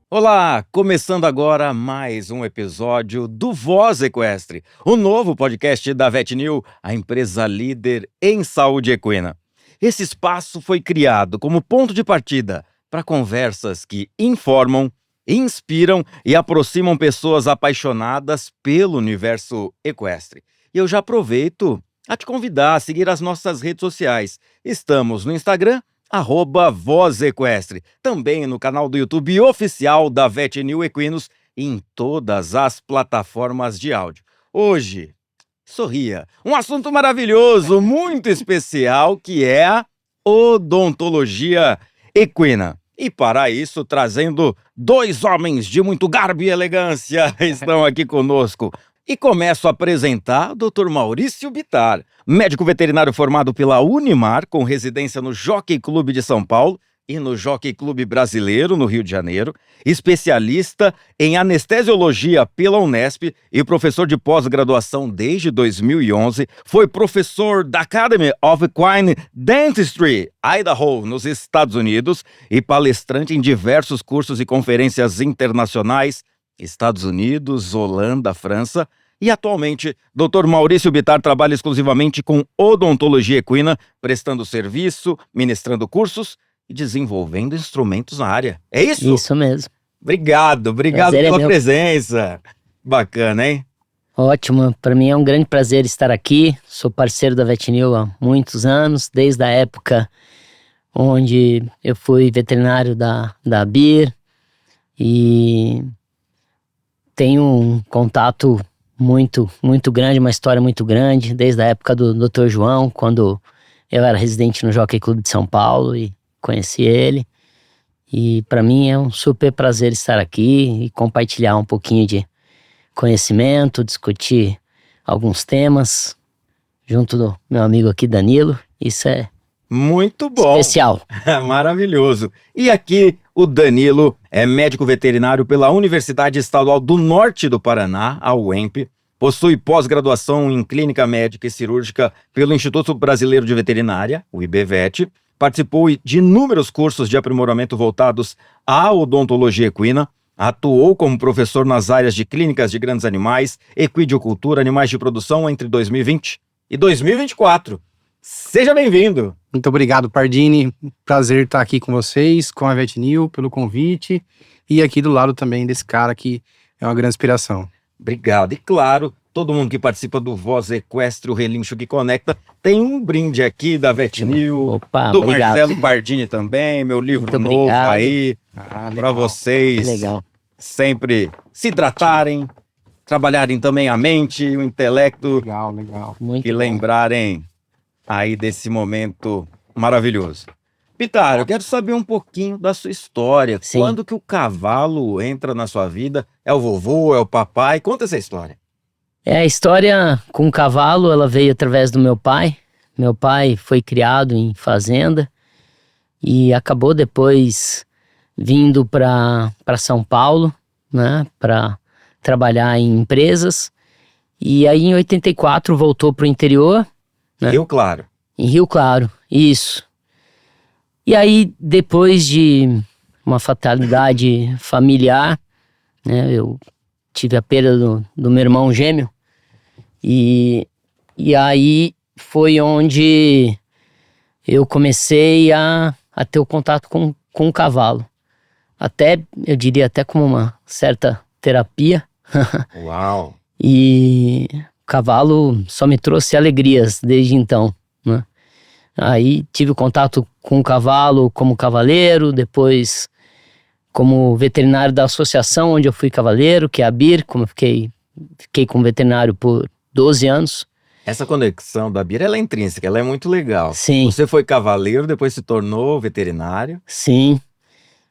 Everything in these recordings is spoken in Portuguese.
Olá, começando agora mais um episódio do Voz Equestre, o novo podcast da VetNew, a empresa líder em saúde equina. Esse espaço foi criado como ponto de partida para conversas que informam, inspiram e aproximam pessoas apaixonadas pelo universo equestre. E eu já aproveito a te convidar a seguir as nossas redes sociais. Estamos no Instagram, @Voz Equestre, também no canal do YouTube oficial da VetNew Equinos e em todas as plataformas de áudio. Hoje, sorria, um assunto maravilhoso, muito especial, que é a odontologia equina. E para isso, trazendo dois homens de muito garbo e elegância, estão aqui conosco. E começo a apresentar o Dr. Maurício Bittar, médico veterinário formado pela Unimar, com residência no Jockey Clube de São Paulo e no Jockey Clube Brasileiro, no Rio de Janeiro, especialista em anestesiologia pela Unesp e professor de pós-graduação desde 2011, foi professor da Academy of Equine Dentistry, Idaho, nos Estados Unidos, e palestrante em diversos cursos e conferências internacionais, Estados Unidos, Holanda, França, e atualmente, Dr. Maurício Bittar trabalha exclusivamente com odontologia equina, prestando serviço, ministrando cursos e desenvolvendo instrumentos na área. É isso? Isso mesmo. Obrigado pela presença. Bacana, hein? Ótimo, para mim é um grande prazer estar aqui. Sou parceiro da VetNew há muitos anos, desde a época onde eu fui veterinário da BIR, e tenho um contato muito grande, uma história muito grande, desde a época do Dr. João, quando eu era residente no Jockey Clube de São Paulo e conheci ele. E para mim é um super prazer estar aqui e compartilhar um pouquinho de conhecimento, discutir alguns temas junto do meu amigo aqui, Danilo. Isso é muito bom. Especial. Maravilhoso. E aqui o Danilo é médico veterinário pela Universidade Estadual do Norte do Paraná, a UEMP. Possui pós-graduação em clínica médica e cirúrgica pelo Instituto Brasileiro de Veterinária, o IBVET. Participou de inúmeros cursos de aprimoramento voltados à odontologia equina. Atuou como professor nas áreas de clínicas de grandes animais, equidiocultura, animais de produção entre 2020 e 2024. Seja bem-vindo! Muito obrigado, Pardini. Prazer estar aqui com vocês, com a VetNew, pelo convite. E aqui do lado também desse cara que é uma grande inspiração. Obrigado. E claro, todo mundo que participa do Voz Equestre, o Relincho que Conecta, tem um brinde aqui da VetNew. Opa, do obrigado. Marcelo Pardini também, meu livro Muito novo obrigado. aí, para vocês Legal. sempre se hidratarem, trabalharem também a mente e o intelecto Legal. Muito e bom. lembrarem aí desse momento maravilhoso. Bittar, eu quero saber um pouquinho da sua história. Sim. Quando que o cavalo entra na sua vida? É o vovô, é o papai? Conta essa história. A história com o cavalo, ela veio através do meu pai. Meu pai foi criado em fazenda e acabou depois vindo para São Paulo, né, para trabalhar em empresas. E aí em 84 voltou para o interior, né? Rio Claro. Em Rio Claro, isso. E aí, depois de uma fatalidade familiar, né, eu tive a perda do meu irmão gêmeo, e aí foi onde eu comecei a ter o contato com o cavalo. Até, eu diria, até como uma certa terapia. Uau! E o cavalo só me trouxe alegrias desde então, né? Aí tive contato com o cavalo como cavaleiro, depois como veterinário da associação onde eu fui cavaleiro, que é a BIR, como eu fiquei como veterinário por 12 anos. Essa conexão da BIR, ela é intrínseca, ela é muito legal. Sim. Você foi cavaleiro, depois se tornou veterinário. Sim.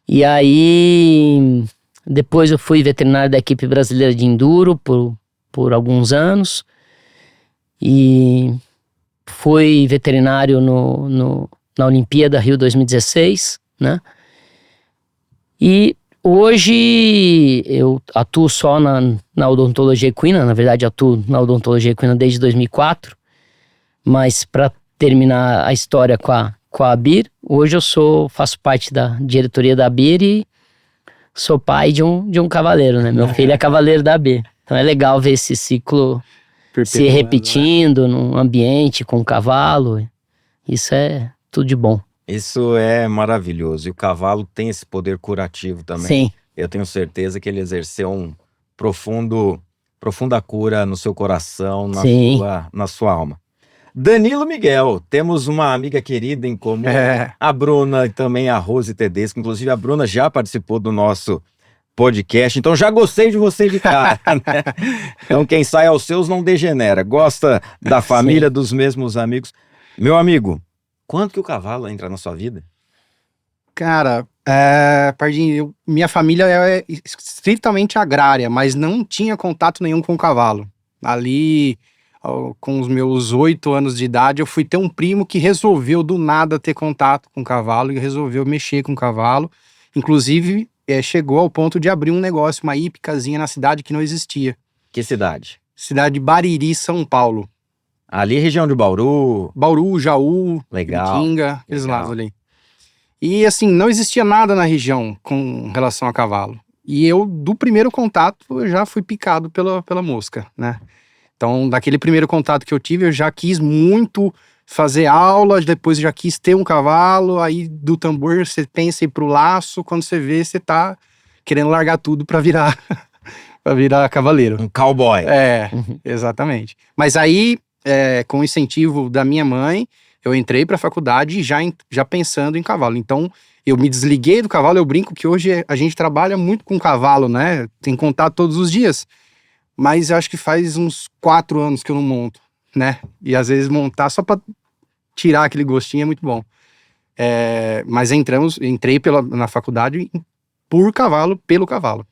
E aí, depois eu fui veterinário da equipe brasileira de enduro por alguns anos. E fui veterinário na Olimpíada Rio 2016, né? E hoje eu atuo só na odontologia equina, na verdade atuo na odontologia equina desde 2004, mas para terminar a história com a ABIR, hoje eu faço parte da diretoria da ABIR e sou pai de um cavaleiro, né? Meu filho é cavaleiro da ABIR. Então é legal ver esse ciclo se repetindo num ambiente com um cavalo. Isso é tudo de bom. Isso é maravilhoso. E o cavalo tem esse poder curativo também. Sim. Eu tenho certeza que ele exerceu profunda cura no seu coração, na sua alma. Danilo Miguel, temos uma amiga querida em comum, a Bruna e também a Rose Tedesco. Inclusive a Bruna já participou do nosso podcast, então já gostei de você de cara, né? Então quem sai aos seus não degenera, gosta da família, dos mesmos amigos. Meu amigo, quando que o cavalo entra na sua vida? Cara, Pardinho, minha família é estritamente agrária, mas não tinha contato nenhum com o cavalo. Ali, com os meus 8 anos de idade, eu fui ter um primo que resolveu do nada ter contato com o cavalo e resolveu mexer com o cavalo. Inclusive, chegou ao ponto de abrir um negócio, uma hípicazinha na cidade que não existia. Que cidade? Cidade de Bariri, São Paulo. Ali, região de Bauru. Bauru, Jaú, Legal. Itinga, aqueles lados ali. E assim, não existia nada na região com relação a cavalo. E eu, do primeiro contato, eu já fui picado pela mosca, né? Então, daquele primeiro contato que eu tive, eu já quis muito fazer aulas, depois já quis ter um cavalo, aí do tambor você pensa em ir pro laço, quando você vê, você tá querendo largar tudo pra virar cavaleiro. Um cowboy. Exatamente. Mas aí, com o incentivo da minha mãe, eu entrei pra faculdade já pensando em cavalo. Então, eu me desliguei do cavalo, eu brinco que hoje a gente trabalha muito com cavalo, né? Tem contato todos os dias. Mas eu acho que faz uns 4 anos que eu não monto, né? E às vezes montar só pra tirar aquele gostinho é muito bom. Mas entrei na faculdade por cavalo, pelo cavalo.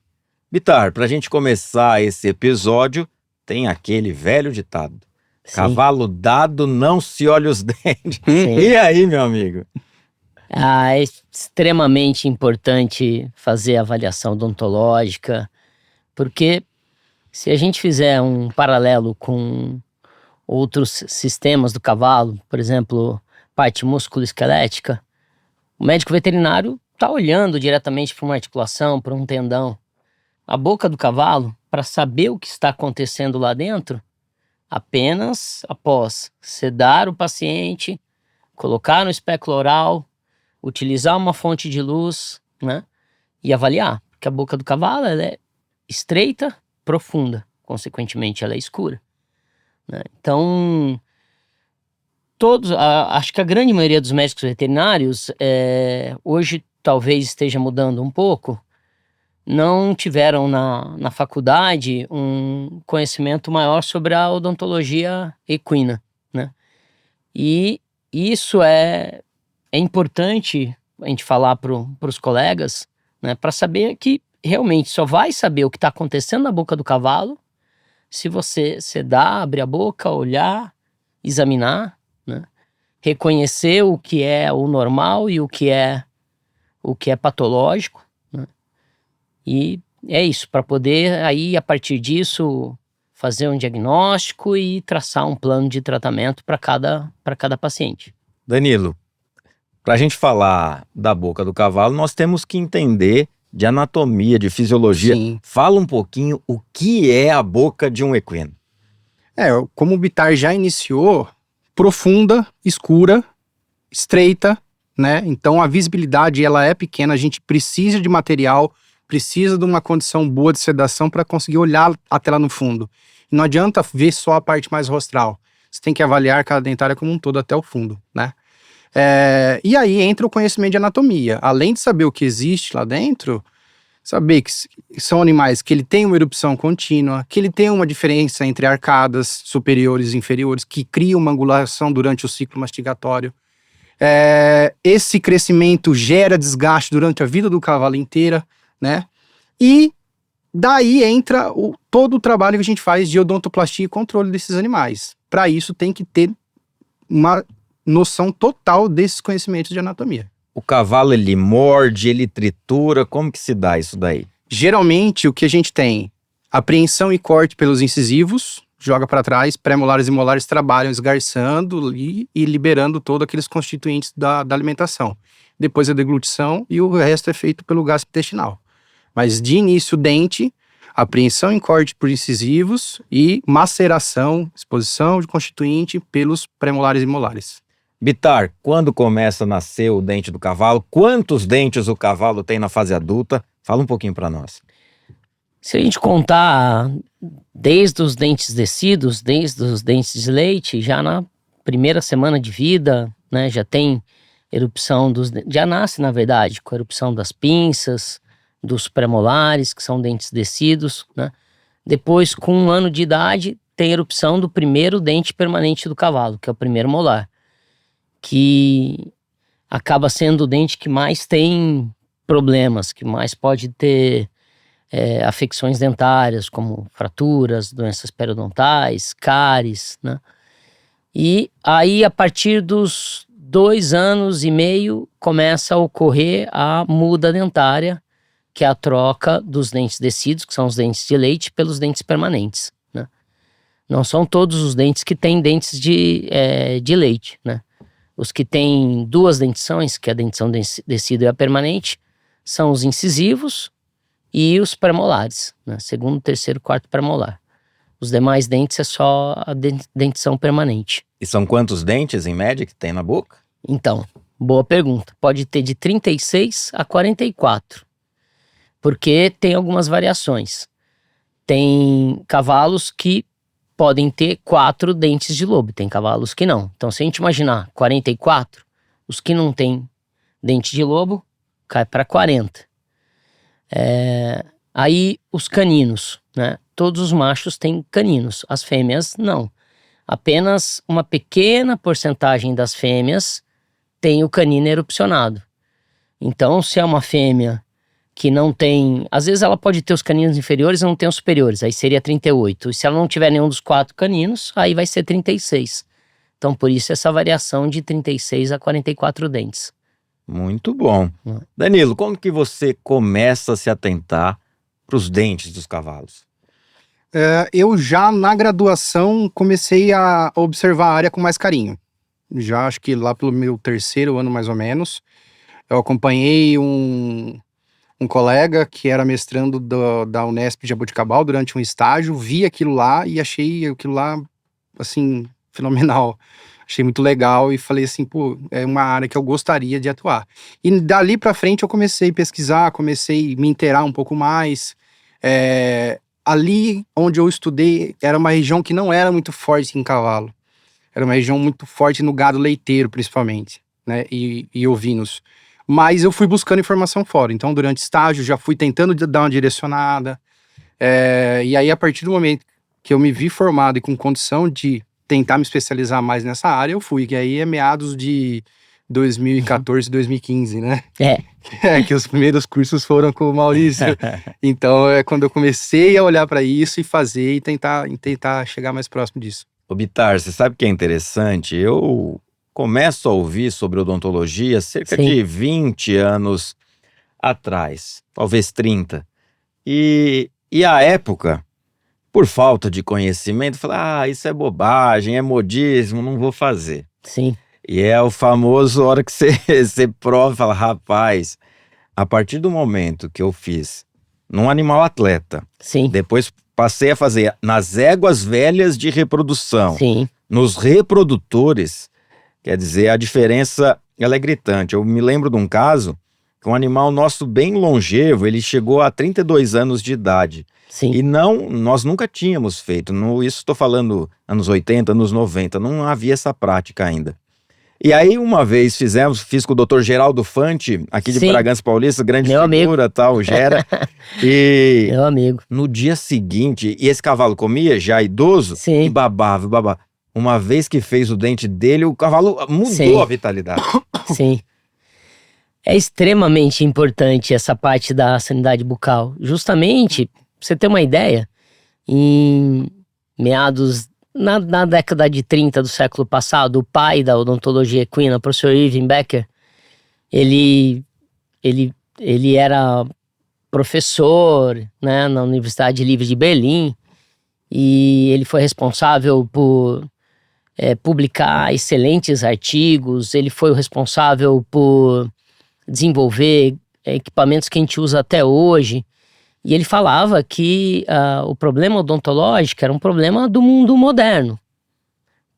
Bitar, pra gente começar esse episódio, tem aquele velho ditado. Sim. Cavalo dado não se olha os dentes. Sim. E aí, meu amigo? É extremamente importante fazer avaliação odontológica, porque se a gente fizer um paralelo com outros sistemas do cavalo, por exemplo, parte musculoesquelética, o médico veterinário está olhando diretamente para uma articulação, para um tendão. A boca do cavalo, para saber o que está acontecendo lá dentro, apenas após sedar o paciente, colocar no espéculo oral, utilizar uma fonte de luz, né, e avaliar. Porque a boca do cavalo ela é estreita, profunda, consequentemente ela é escura, né? Então, acho que a grande maioria dos médicos veterinários, hoje talvez esteja mudando um pouco, não tiveram na faculdade um conhecimento maior sobre a odontologia equina, né? E isso é importante a gente falar para os colegas, né, para saber que realmente só vai saber o que está acontecendo na boca do cavalo se você sedar, abrir a boca, olhar, examinar, né, reconhecer o que é o normal e o que é patológico, né, e é isso, para poder aí a partir disso fazer um diagnóstico e traçar um plano de tratamento para cada paciente. Danilo, para a gente falar da boca do cavalo, nós temos que entender de anatomia, de fisiologia. Sim. Fala um pouquinho o que é a boca de um equino. Como o Bitar já iniciou, profunda, escura, estreita, né? Então a visibilidade ela é pequena, a gente precisa de material, precisa de uma condição boa de sedação para conseguir olhar até lá no fundo. E não adianta ver só a parte mais rostral. Você tem que avaliar cada dentária como um todo até o fundo, né? E aí entra o conhecimento de anatomia. Além de saber o que existe lá dentro, saber que são animais que ele tem uma erupção contínua, que ele tem uma diferença entre arcadas superiores e inferiores, que cria uma angulação durante o ciclo mastigatório. Esse crescimento gera desgaste durante a vida do cavalo inteira, né? E daí entra todo o trabalho que a gente faz de odontoplastia e controle desses animais. Para isso tem que ter uma noção total desses conhecimentos de anatomia. O cavalo, ele morde, ele tritura, como que se dá isso daí? Geralmente, o que a gente tem? Apreensão e corte pelos incisivos, joga para trás, pré-molares e molares trabalham esgarçando e liberando todos aqueles constituintes da alimentação. Depois a deglutição e o resto é feito pelo gastrointestinal. Mas de início, dente, apreensão e corte por incisivos e maceração, exposição de constituinte pelos pré-molares e molares. Bitar, quando começa a nascer o dente do cavalo? Quantos dentes o cavalo tem na fase adulta? Fala um pouquinho para nós. Se a gente contar desde os dentes descidos, desde os dentes de leite, já na primeira semana de vida, né, já tem erupção já nasce, na verdade, com a erupção das pinças, dos pré-molares, que são dentes descidos, né? Depois, com 1 ano de idade, tem erupção do primeiro dente permanente do cavalo, que é o primeiro molar, que acaba sendo o dente que mais tem problemas, que mais pode ter afecções dentárias, como fraturas, doenças periodontais, cáries, né? E aí, a partir dos 2 anos e meio, começa a ocorrer a muda dentária, que é a troca dos dentes descidos, que são os dentes de leite, pelos dentes permanentes, né? Não são todos os dentes que têm dentes de leite, né? Os que têm 2 dentições, que é a dentição descida e a permanente, são os incisivos e os premolares, né? Segundo, terceiro, quarto premolar. Os demais dentes é só a dentição permanente. E são quantos dentes, em média, que tem na boca? Então, boa pergunta. Pode ter de 36 a 44. Porque tem algumas variações. Tem cavalos que podem ter 4 dentes de lobo, tem cavalos que não. Então, se a gente imaginar 44, os que não têm dente de lobo, cai para 40. Aí, os caninos, né? Todos os machos têm caninos, as fêmeas não. Apenas uma pequena porcentagem das fêmeas tem o canino erupcionado. Então, se é uma fêmea que não tem... Às vezes ela pode ter os caninos inferiores e não tem os superiores, aí seria 38. E se ela não tiver nenhum dos 4 caninos, aí vai ser 36. Então, por isso, essa variação de 36 a 44 dentes. Muito bom. Danilo, como que você começa a se atentar para os dentes dos cavalos? Eu já na graduação comecei a observar a área com mais carinho. Já acho que lá pelo meu 3º ano mais ou menos, eu acompanhei um colega que era mestrando da Unesp de Jaboticabal durante um estágio, vi aquilo lá e achei aquilo lá, assim, fenomenal. Achei muito legal e falei assim, pô, é uma área que eu gostaria de atuar. E dali pra frente eu comecei a pesquisar, comecei a me inteirar um pouco mais. Ali onde eu estudei era uma região que não era muito forte em cavalo. Era uma região muito forte no gado leiteiro, principalmente, né? E ovinos. Mas eu fui buscando informação fora. Então, durante estágio, já fui tentando dar uma direcionada. E aí, a partir do momento que eu me vi formado e com condição de tentar me especializar mais nessa área, eu fui. Que aí é meados de 2014, 2015, né? Que os primeiros cursos foram com o Maurício. Então, é quando eu comecei a olhar para isso e fazer e tentar chegar mais próximo disso. Ô Bitar, você sabe o que é interessante? Eu começo a ouvir sobre odontologia cerca de 20 anos atrás, talvez 30. E à época, por falta de conhecimento, eu falei, isso é bobagem, é modismo, não vou fazer. Sim. E é o famoso, hora que você prova, fala, rapaz, a partir do momento que eu fiz num animal atleta, Sim. Depois passei a fazer nas éguas velhas de reprodução, Sim. Nos reprodutores, quer dizer, a diferença ela é gritante. Eu me lembro de um caso que um animal nosso bem longevo, ele chegou a 32 anos de idade. Sim. E nós nunca tínhamos feito, isso estou falando anos 80, anos 90, não havia essa prática ainda. E aí uma vez fiz com o Dr. Geraldo Fante, aqui de Bragança Paulista, grande meu figura, amigo. Tal, Gera. E meu amigo. No dia seguinte, e esse cavalo comia, já idoso, Sim. e babava. Uma vez que fez o dente dele, o cavalo mudou a vitalidade. Sim. É extremamente importante essa parte da sanidade bucal. Justamente, pra você ter uma ideia, em meados... Na década de 30 do século passado, o pai da odontologia equina, o professor Irving Becker, ele, ele era professor, né, na Universidade Livre de Berlim, e ele foi responsável por publicar excelentes artigos, ele foi o responsável por desenvolver equipamentos que a gente usa até hoje, e ele falava que o problema odontológico era um problema do mundo moderno.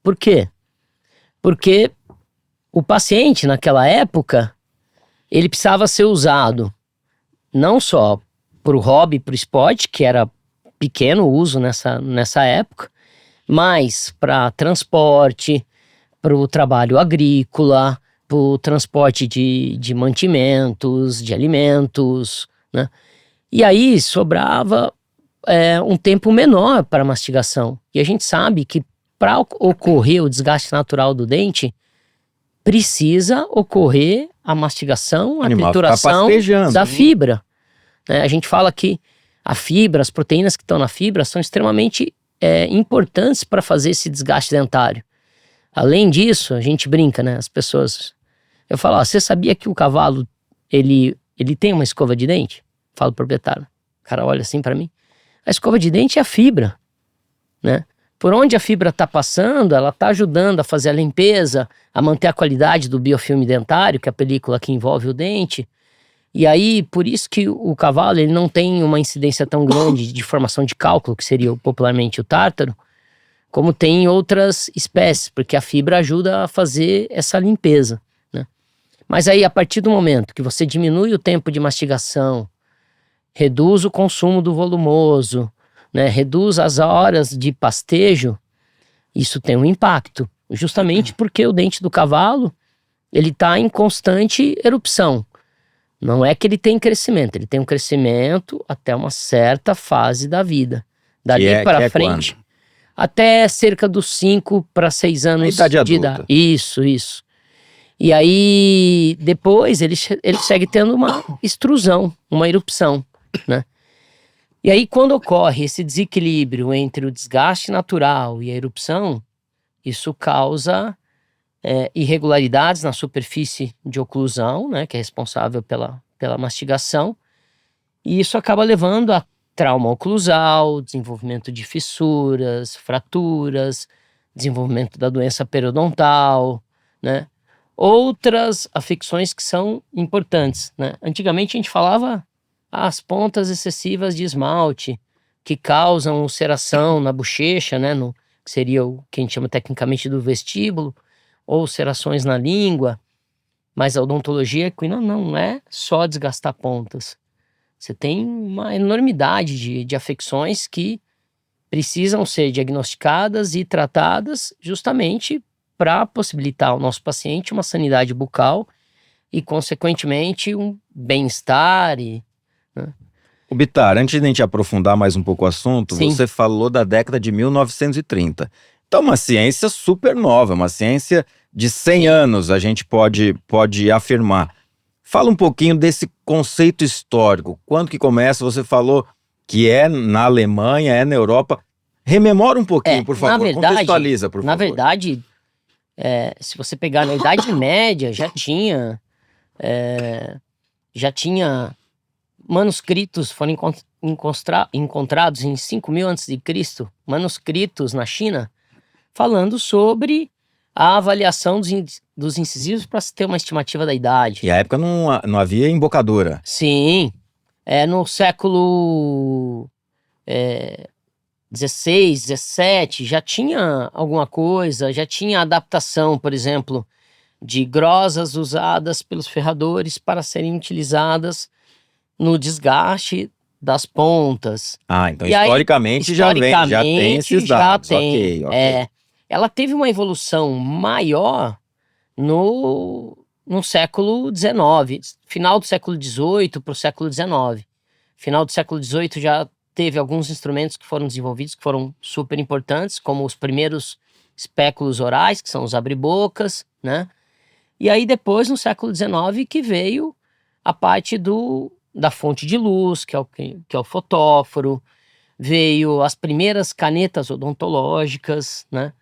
Por quê? Porque o paciente, naquela época, ele precisava ser usado não só para o hobby, para o esporte, que era pequeno uso nessa época, mas para transporte, para o trabalho agrícola, para o transporte de mantimentos, de alimentos, né? E aí sobrava um tempo menor para mastigação. E a gente sabe que para ocorrer o desgaste natural do dente, precisa ocorrer a mastigação, a trituração da fibra. A gente fala que a fibra, as proteínas que estão na fibra são extremamente importantes para fazer esse desgaste dentário. Além disso, a gente brinca, né? As pessoas... Eu falo, você sabia que o cavalo, ele tem uma escova de dente? Falo pro proprietário. O cara olha assim para mim. A escova de dente é a fibra, né? Por onde a fibra está passando, ela está ajudando a fazer a limpeza, a manter a qualidade do biofilme dentário, que é a película que envolve o dente. E aí, por isso que o cavalo ele não tem uma incidência tão grande de formação de cálculo, que seria popularmente o tártaro, como tem em outras espécies, porque a fibra ajuda a fazer essa limpeza, né? Mas aí, a partir do momento que você diminui o tempo de mastigação, reduz o consumo do volumoso, né, reduz as horas de pastejo, isso tem um impacto, justamente porque o dente do cavalo, ele está em constante erupção. Não é que ele tem crescimento, ele tem um crescimento até uma certa fase da vida. Dali para frente, até cerca dos 5 para 6 anos idade de adulta. idade. Isso. E aí, depois, ele segue tendo uma extrusão, uma erupção, né? E aí, quando ocorre esse desequilíbrio entre o desgaste natural e a erupção, isso causa irregularidades na superfície de oclusão, né, que é responsável pela mastigação, e isso acaba levando a trauma oclusal, desenvolvimento de fissuras, fraturas, desenvolvimento da doença periodontal, né? Outras afecções que são importantes, né? Antigamente a gente falava as pontas excessivas de esmalte, que causam ulceração na bochecha, né, que seria o que a gente chama tecnicamente do vestíbulo, ou ulcerações na língua, mas a odontologia equina não é só desgastar pontas. Você tem uma enormidade de afecções que precisam ser diagnosticadas e tratadas justamente para possibilitar ao nosso paciente uma sanidade bucal e, consequentemente, um bem-estar O Bittar, antes de a gente aprofundar mais um pouco o assunto, Sim. Você falou da década de 1930. Então, uma ciência super nova, uma ciência de 100 anos, a gente pode afirmar. Fala um pouquinho desse conceito histórico. Quando que começa? Você falou que é na Alemanha, é na Europa. Rememora um pouquinho, por favor. Contextualiza, por favor. Na verdade, se você pegar na Idade Média, já tinha manuscritos, foram encontrados em 5.000 a.C., manuscritos na China, falando sobre a avaliação dos incisivos para se ter uma estimativa da idade. E à época não havia embocadura. Sim, no século XVI, XVII, já tinha alguma coisa, já tinha adaptação, por exemplo, de grosas usadas pelos ferradores para serem utilizadas no desgaste das pontas. Então historicamente já tem esses dados. Ok. Ela teve uma evolução maior no século XIX, final do século XVIII para o século XIX. Final do século XVIII já teve alguns instrumentos que foram desenvolvidos que foram super importantes, como os primeiros espéculos orais, que são os abre-bocas, né? E aí depois, no século XIX, que veio a parte da fonte de luz, que é o fotóforo, veio as primeiras canetas odontológicas, né?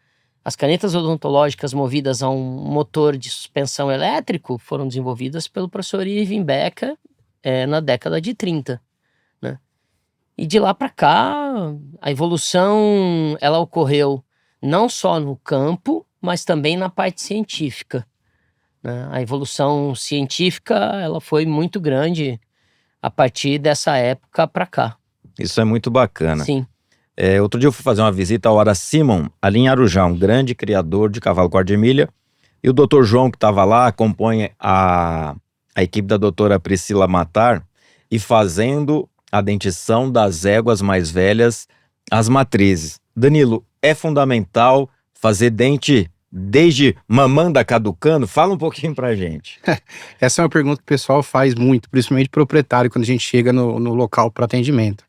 As canetas odontológicas movidas a um motor de suspensão elétrico foram desenvolvidas pelo professor Irving Becker na década de 30, né? E de lá para cá, a evolução ela ocorreu não só no campo, mas também na parte científica, né? A evolução científica ela foi muito grande a partir dessa época para cá. Isso é muito bacana. Sim. Outro dia eu fui fazer uma visita ao Hora Simon, ali em Arujá, um grande criador de cavalo quarta de milha. E o Dr. João, que estava lá, acompanha a equipe da doutora Priscila Matar e fazendo a dentição das éguas mais velhas, as matrizes. Danilo, é fundamental fazer dente desde mamanda caducando? Fala um pouquinho pra gente. Essa é uma pergunta que o pessoal faz muito, principalmente proprietário, quando a gente chega no local para atendimento.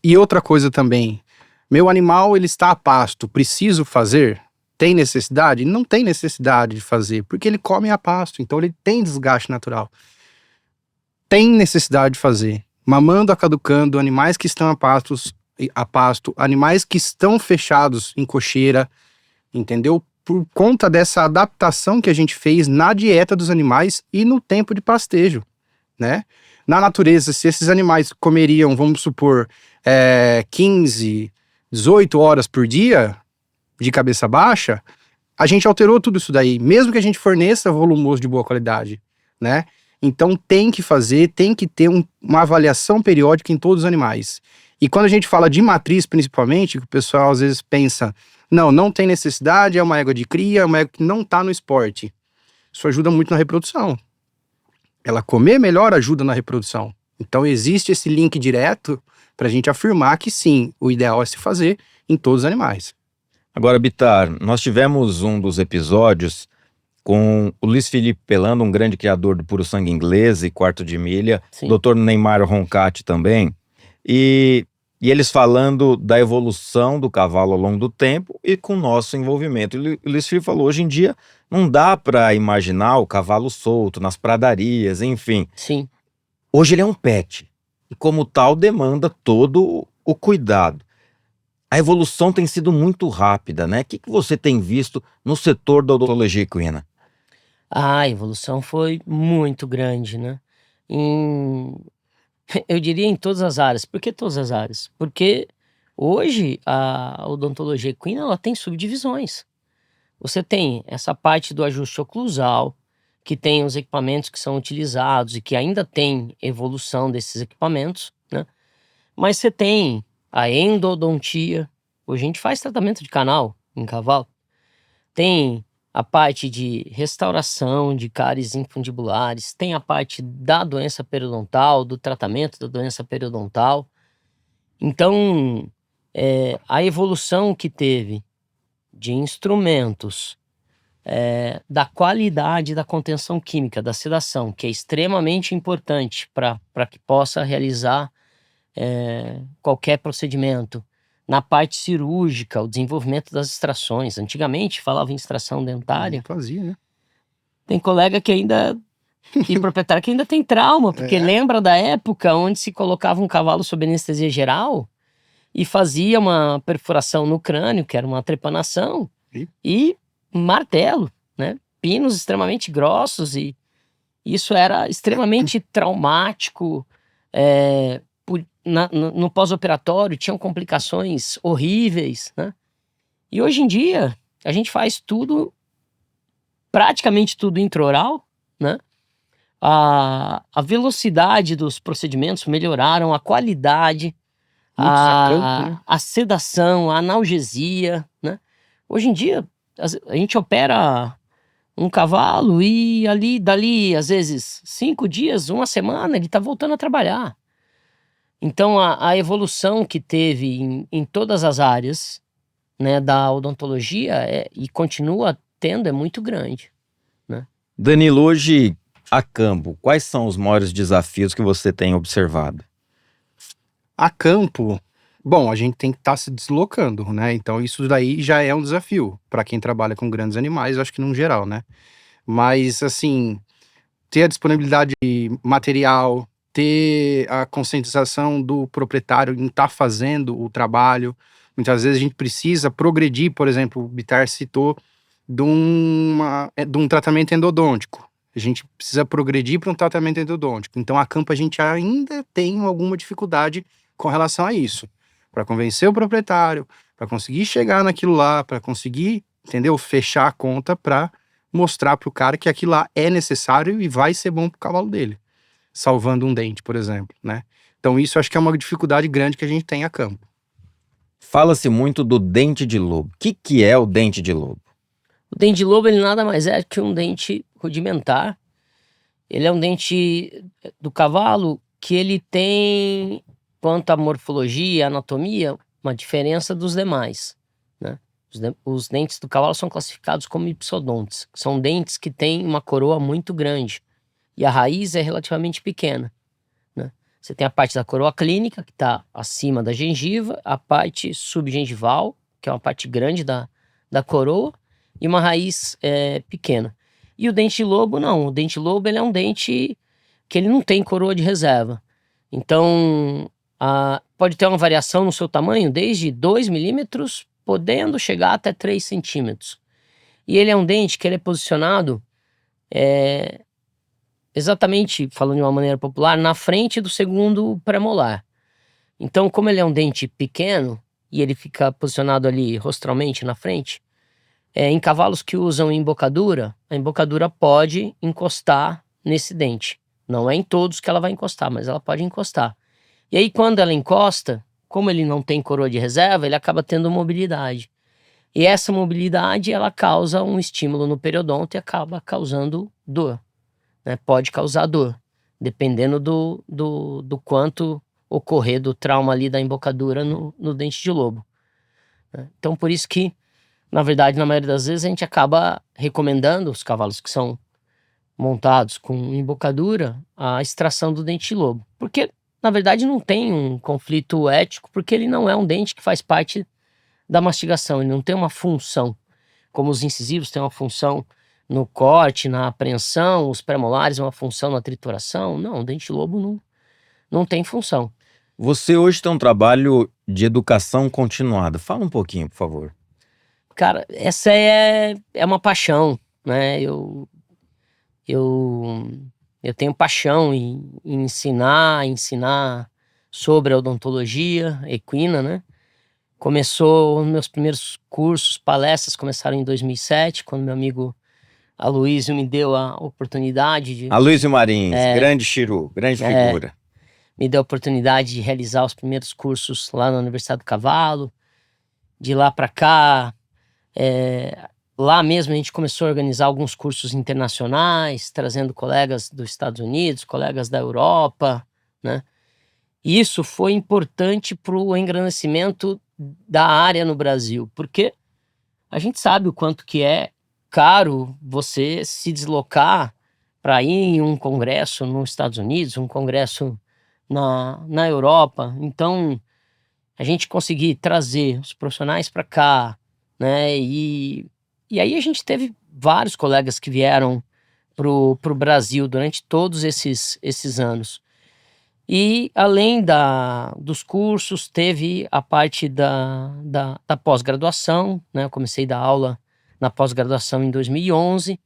E outra coisa também, meu animal ele está a pasto, preciso fazer? Tem necessidade? Não tem necessidade de fazer, porque ele come a pasto, então ele tem desgaste natural. Tem necessidade de fazer. Mamando a caducando, animais que estão a pasto, animais que estão fechados em cocheira, entendeu? Por conta dessa adaptação que a gente fez na dieta dos animais e no tempo de pastejo, né? Na natureza, se esses animais comeriam, vamos supor, 15, 18 horas por dia, de cabeça baixa, a gente alterou tudo isso daí, mesmo que a gente forneça volumoso de boa qualidade, né? Então tem que fazer, tem que ter uma avaliação periódica em todos os animais. E quando a gente fala de matriz, principalmente, que o pessoal às vezes pensa, não tem necessidade, é uma égua de cria, é uma égua que não está no esporte. Isso ajuda muito na reprodução. Ela comer melhor ajuda na reprodução. Então existe esse link direto para a gente afirmar que sim, o ideal é se fazer em todos os animais. Agora, Bitar, nós tivemos um dos episódios com o Luiz Felipe Pelando, um grande criador do puro sangue inglês e quarto de milha, Sim. Dr. Neymar Roncati também, e eles falando da evolução do cavalo ao longo do tempo e com o nosso envolvimento. E o Luiz Felipe falou, hoje em dia não dá para imaginar o cavalo solto nas pradarias, enfim. Sim. Hoje ele é um pet e como tal demanda todo o cuidado. A evolução tem sido muito rápida, né? O que você tem visto no setor da odontologia equina? A evolução foi muito grande, né? Eu diria em todas as áreas. Por que todas as áreas? Porque hoje a odontologia equina ela tem subdivisões. Você tem essa parte do ajuste oclusal, que tem os equipamentos que são utilizados e que ainda tem evolução desses equipamentos, né? Mas você tem a endodontia. Hoje a gente faz tratamento de canal em cavalo. Tem a parte de restauração de cáries infundibulares, tem a parte da doença periodontal, do tratamento da doença periodontal. Então, a evolução que teve de instrumentos, da qualidade da contenção química, da sedação, que é extremamente importante para que possa realizar qualquer procedimento. Na parte cirúrgica, o desenvolvimento das extrações. Antigamente falava em extração dentária. Fazia, né? Tem colega que ainda... e proprietário que ainda tem trauma, porque lembra da época onde se colocava um cavalo sob anestesia geral e fazia uma perfuração no crânio, que era uma trepanação, e martelo, né? Pinos extremamente grossos, e isso era extremamente traumático. No pós-operatório tinham complicações horríveis, né? E hoje em dia a gente faz tudo, praticamente tudo intraoral, né? A velocidade dos procedimentos melhoraram, a qualidade, a sedação, a analgesia, né? Hoje em dia a gente opera um cavalo e dali às vezes 5 dias, 1 semana, ele está voltando a trabalhar. Então a evolução que teve em todas as áreas, né, da odontologia e continua tendo é muito grande, né? Danilo, hoje a campo, quais são os maiores desafios que você tem observado? A campo, bom, a gente tem que estar se deslocando, né? Então isso daí já é um desafio para quem trabalha com grandes animais, acho que no geral, né? Mas assim, ter a disponibilidade de material, ter a conscientização do proprietário em estar fazendo o trabalho, Muitas vezes a gente precisa progredir, por exemplo, o Bitar citou de um tratamento endodôntico. A gente precisa progredir para um tratamento endodôntico. Então, a campo a gente ainda tem alguma dificuldade com relação a isso. Para convencer o proprietário, para conseguir chegar naquilo lá, para conseguir, entendeu? Fechar a conta para mostrar para o cara que aquilo lá é necessário e vai ser bom para o cavalo dele. Salvando um dente, por exemplo, né? Então, isso acho que é uma dificuldade grande que a gente tem a campo. Fala-se muito do dente de lobo. O que é o dente de lobo? O dente de lobo, ele nada mais é que um dente rudimentar. Ele é um dente do cavalo que ele tem, quanto à morfologia e anatomia, uma diferença dos demais, né? Os dentes do cavalo são classificados como ipsodontes. São dentes que têm uma coroa muito grande e a raiz é relativamente pequena, né? Você tem a parte da coroa clínica, que está acima da gengiva, a parte subgengival, que é uma parte grande da coroa, e uma raiz pequena. E o dente de lobo, não. O dente de lobo, ele é um dente que ele não tem coroa de reserva. Então, pode ter uma variação no seu tamanho, desde 2 milímetros, podendo chegar até 3 centímetros. E ele é um dente que ele é posicionado, exatamente, falando de uma maneira popular, na frente do segundo premolar. Então, como ele é um dente pequeno, e ele fica posicionado ali rostralmente na frente, em cavalos que usam embocadura, a embocadura pode encostar nesse dente. Não é em todos que ela vai encostar, mas ela pode encostar. E aí, quando ela encosta, como ele não tem coroa de reserva, ele acaba tendo mobilidade. E essa mobilidade, ela causa um estímulo no periodonto e acaba causando dor, né? Pode causar dor, dependendo do quanto ocorrer do trauma ali da embocadura no dente de lobo, né? Então, por isso que, na verdade, na maioria das vezes, a gente acaba recomendando os cavalos que são montados com embocadura a extração do dente de lobo. Porque, na verdade, não tem um conflito ético, porque ele não é um dente que faz parte da mastigação, ele não tem uma função, como os incisivos têm uma função no corte, na apreensão, os premolares uma função na trituração. Não, o dente de lobo não tem função. Você hoje tem um trabalho de educação continuada. Fala um pouquinho, por favor. Cara, essa é uma paixão, né? Eu tenho paixão em ensinar sobre a odontologia equina, né? Começou, os meus primeiros cursos, palestras começaram em 2007, quando meu amigo Aloysio me deu a oportunidade de... Aloysio Marins, grande chiru, grande figura. Me deu a oportunidade de realizar os primeiros cursos lá na Universidade do Cavalo. De lá para cá, lá mesmo a gente começou a organizar alguns cursos internacionais, trazendo colegas dos Estados Unidos, colegas da Europa, né? E isso foi importante para o engrandecimento da área no Brasil, porque a gente sabe o quanto que é caro você se deslocar para ir em um congresso nos Estados Unidos, um congresso na Europa. Então, a gente conseguir trazer os profissionais para cá, né? E aí a gente teve vários colegas que vieram pro Brasil durante todos esses anos. E além dos cursos, teve a parte da pós-graduação, né? Eu comecei a dar aula na pós-graduação em 2011.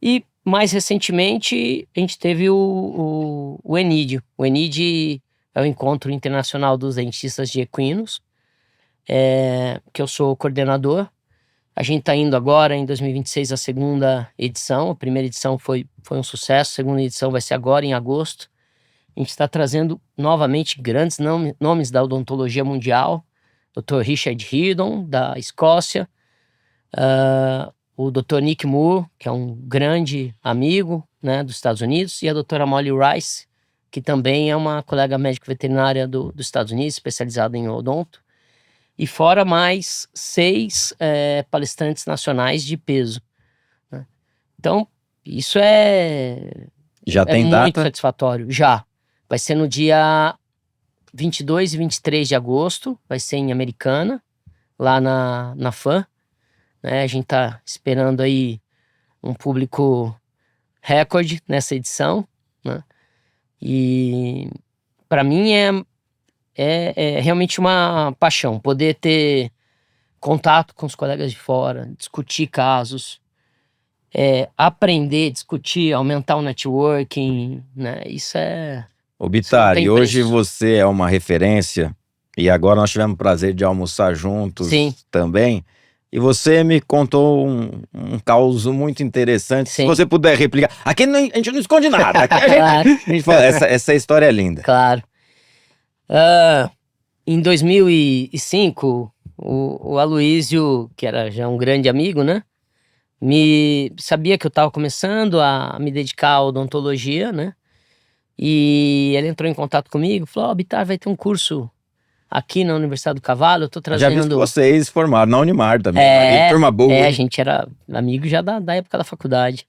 E mais recentemente a gente teve o ENID. O ENID é o Encontro Internacional dos Dentistas de Equinos, que eu sou coordenador. A gente está indo agora, em 2026, a segunda edição. A primeira edição foi um sucesso, a segunda edição vai ser agora, em agosto. A gente está trazendo novamente grandes nomes da odontologia mundial. Dr. Richard Heardon, da Escócia. O Dr. Nick Moore, que é um grande amigo, né, dos Estados Unidos. E a doutora Molly Rice, que também é uma colega médica veterinária dos Estados Unidos, especializada em odonto. E fora mais 6 palestrantes nacionais de peso, né? Então, isso Já tem muito data? satisfatório. Já. Vai ser no dia 22 e 23 de agosto, vai ser em Americana, lá na FAM, né? A gente tá esperando aí um público recorde nessa edição, né? E para mim é realmente uma paixão. Poder ter contato com os colegas de fora, discutir casos, aprender, discutir, aumentar o networking, né? Isso Ô, Bittar, tem e hoje preço. você é uma referência, e agora nós tivemos o prazer de almoçar juntos Sim. também, e você me contou um caos muito interessante. Se Sim. você puder replicar. Aqui a gente não esconde nada. Aqui Claro. a gente fala, essa história é linda. Claro. Em 2005, o Aloysio, que era já um grande amigo, né? Sabia que eu estava começando a me dedicar à odontologia, né? E ele entrou em contato comigo, falou: Bittar, vai ter um curso aqui na Universidade do Cavalo, eu tô Eu já vi que trazendo... vocês formaram na Unimar também. Ali, turma boa. a hein? gente era amigo já da época da faculdade.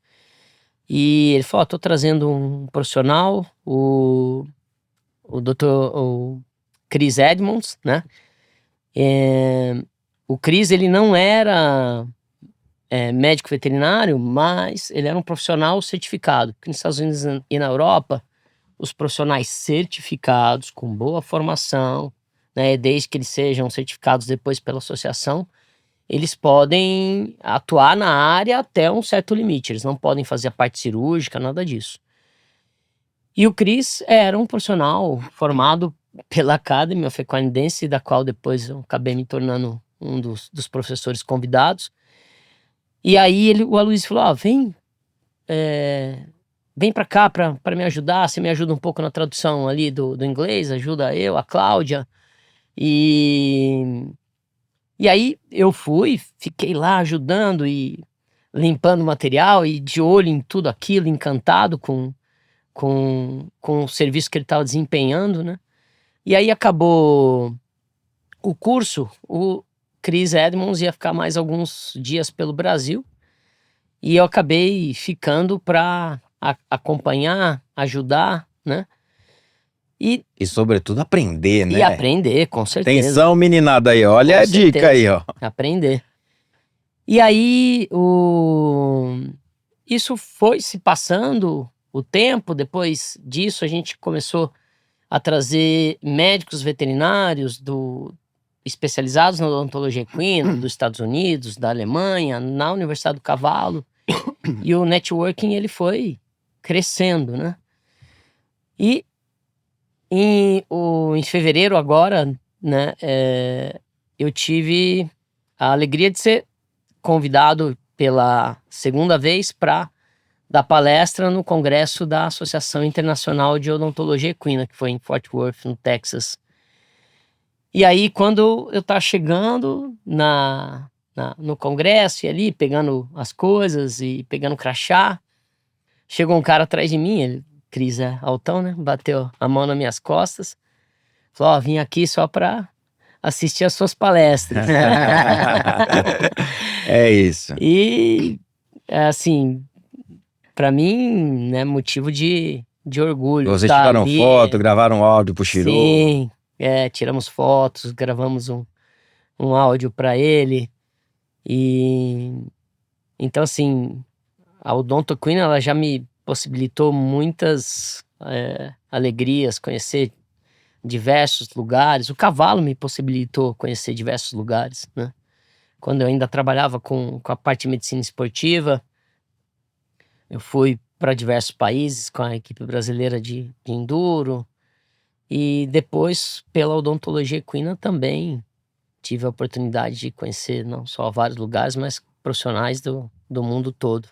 E ele falou: tô trazendo um profissional, o Chris Edmonds, né? O Chris, ele não era médico veterinário, mas ele era um profissional certificado. Porque nos Estados Unidos e na Europa, os profissionais certificados, com boa formação, né, desde que eles sejam certificados depois pela associação, eles podem atuar na área até um certo limite. Eles não podem fazer a parte cirúrgica, nada disso. E o Chris era um profissional formado pela Academy of Equine Dentistry, da qual depois eu acabei me tornando um dos professores convidados. E aí o Aloysio falou: vem pra cá pra me ajudar, você me ajuda um pouco na tradução ali do inglês, ajuda eu, a Cláudia. E aí eu fiquei lá ajudando e limpando o material e de olho em tudo aquilo, encantado com o serviço que ele estava desempenhando, né? E aí acabou o curso, o Chris Edmonds ia ficar mais alguns dias pelo Brasil e eu acabei ficando para acompanhar, ajudar, né? E sobretudo aprender, né? E aprender, com certeza. Atenção, meninada aí, olha Com a dica certeza. aí, ó. Aprender. E aí, isso foi se passando o tempo. Depois disso, a gente começou a trazer médicos veterinários especializados na odontologia equina, dos Estados Unidos, da Alemanha, na Universidade do Cavalo. E o networking, ele foi crescendo, né? E em fevereiro agora, né, eu tive a alegria de ser convidado pela segunda vez para dar palestra no congresso da Associação Internacional de Odontologia Equina, que foi em Fort Worth, no Texas. E aí, quando eu estava chegando no congresso e ali, pegando as coisas e pegando o crachá, chegou um cara atrás de mim, Cris é altão, né? Bateu a mão nas minhas costas. Falou: vim aqui só para assistir as suas palestras. É isso. E, assim, para mim, né, motivo de orgulho. Vocês tiraram foto, gravaram áudio pro Chiru. Sim, tiramos fotos, gravamos um áudio para ele. E então, assim, a Odonto Equina, ela já me possibilitou muitas alegrias, conhecer diversos lugares. O cavalo me possibilitou conhecer diversos lugares, né? Quando eu ainda trabalhava com a parte de medicina esportiva, eu fui para diversos países com a equipe brasileira de enduro. E depois, pela odontologia equina, também tive a oportunidade de conhecer não só vários lugares, mas profissionais do mundo todo.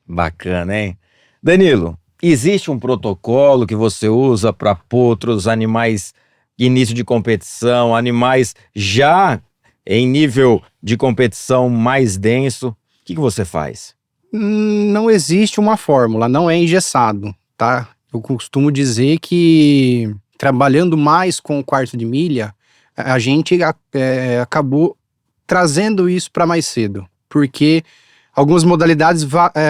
Bacana, hein? Danilo, existe um protocolo que você usa para outros animais de início de competição, animais já em nível de competição mais denso? O que você faz? Não existe uma fórmula, não é engessado, tá? Eu costumo dizer que trabalhando mais com o quarto de milha, a gente acabou trazendo isso para mais cedo, porque algumas modalidades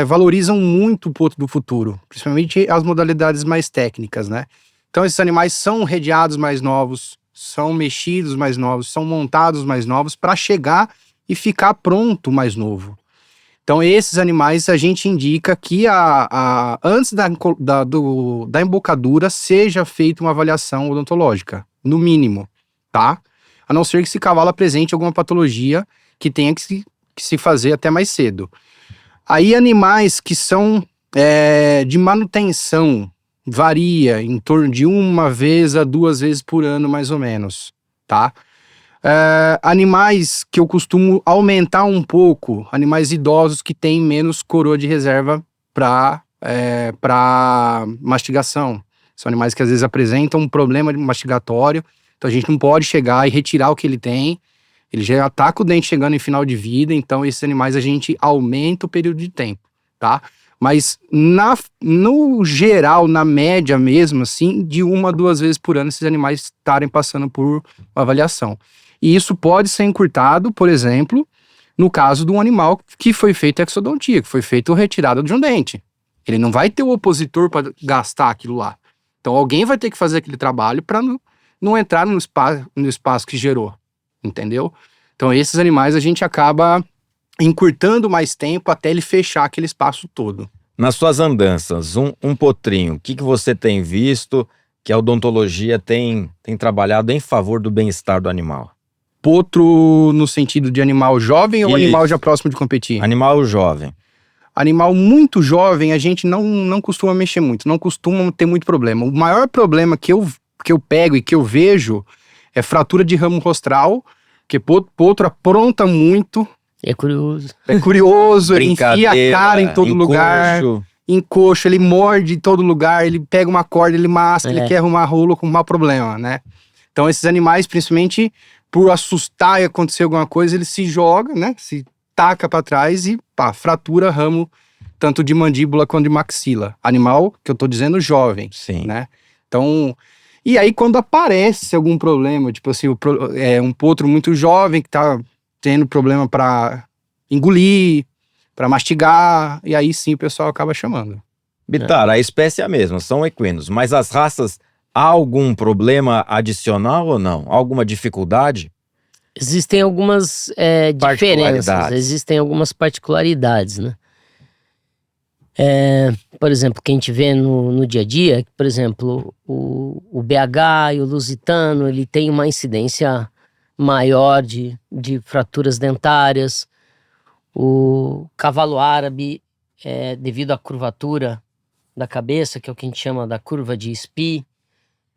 valorizam muito o ponto do futuro, principalmente as modalidades mais técnicas, né? Então esses animais são redeados mais novos, são mexidos mais novos, são montados mais novos para chegar e ficar pronto mais novo. Então esses animais a gente indica que antes da embocadura seja feita uma avaliação odontológica, no mínimo, tá? A não ser que esse cavalo apresente alguma patologia que tenha que se fazer até mais cedo. Aí animais que são de manutenção, varia em torno de 1 a 2 vezes por ano, mais ou menos, tá? Animais que eu costumo aumentar um pouco, animais idosos que têm menos coroa de reserva para mastigação. São animais que às vezes apresentam um problema mastigatório, então a gente não pode chegar e retirar o que ele tem. Ele já tá com o dente chegando em final de vida, então esses animais a gente aumenta o período de tempo, tá? Mas no geral, na média mesmo, assim, de 1 a 2 vezes por ano esses animais estarem passando por uma avaliação. E isso pode ser encurtado, por exemplo, no caso de um animal que foi feito exodontia, que foi feito retirada de um dente. Ele não vai ter o opositor para gastar aquilo lá. Então alguém vai ter que fazer aquele trabalho para não entrar no espaço que gerou, entendeu? Então esses animais a gente acaba encurtando mais tempo até ele fechar aquele espaço todo. Nas suas andanças, um potrinho, o que você tem visto que a odontologia tem trabalhado em favor do bem-estar do animal? Potro no sentido de animal jovem ou Isso. animal já próximo de competir? Animal jovem. Animal muito jovem a gente não costuma mexer muito, não costuma ter muito problema. O maior problema que eu pego e que eu vejo é fratura de ramo rostral, porque potro apronta muito. É curioso. É curioso, ele enfia a cara em todo encoxo. lugar, encoxo, ele morde em todo lugar, ele pega uma corda, ele masca, ele quer arrumar rolo com mau problema, né? Então esses animais, principalmente por assustar e acontecer alguma coisa, ele se joga, né? Se taca pra trás e pá, fratura ramo, tanto de mandíbula quanto de maxila. Animal, que eu tô dizendo, jovem, Sim. né? Então, e aí quando aparece algum problema, tipo assim, um potro muito jovem que tá tendo problema para engolir, para mastigar, e aí sim o pessoal acaba chamando. Bitar, a espécie é a mesma, são equinos, mas as raças, há algum problema adicional ou não? Alguma dificuldade? Existem algumas diferenças, existem algumas particularidades, né? Por exemplo, que a gente vê no dia a dia, por exemplo, o BH e o lusitano, ele tem uma incidência maior de fraturas dentárias. O cavalo árabe, devido à curvatura da cabeça, que é o que a gente chama da curva de Spee,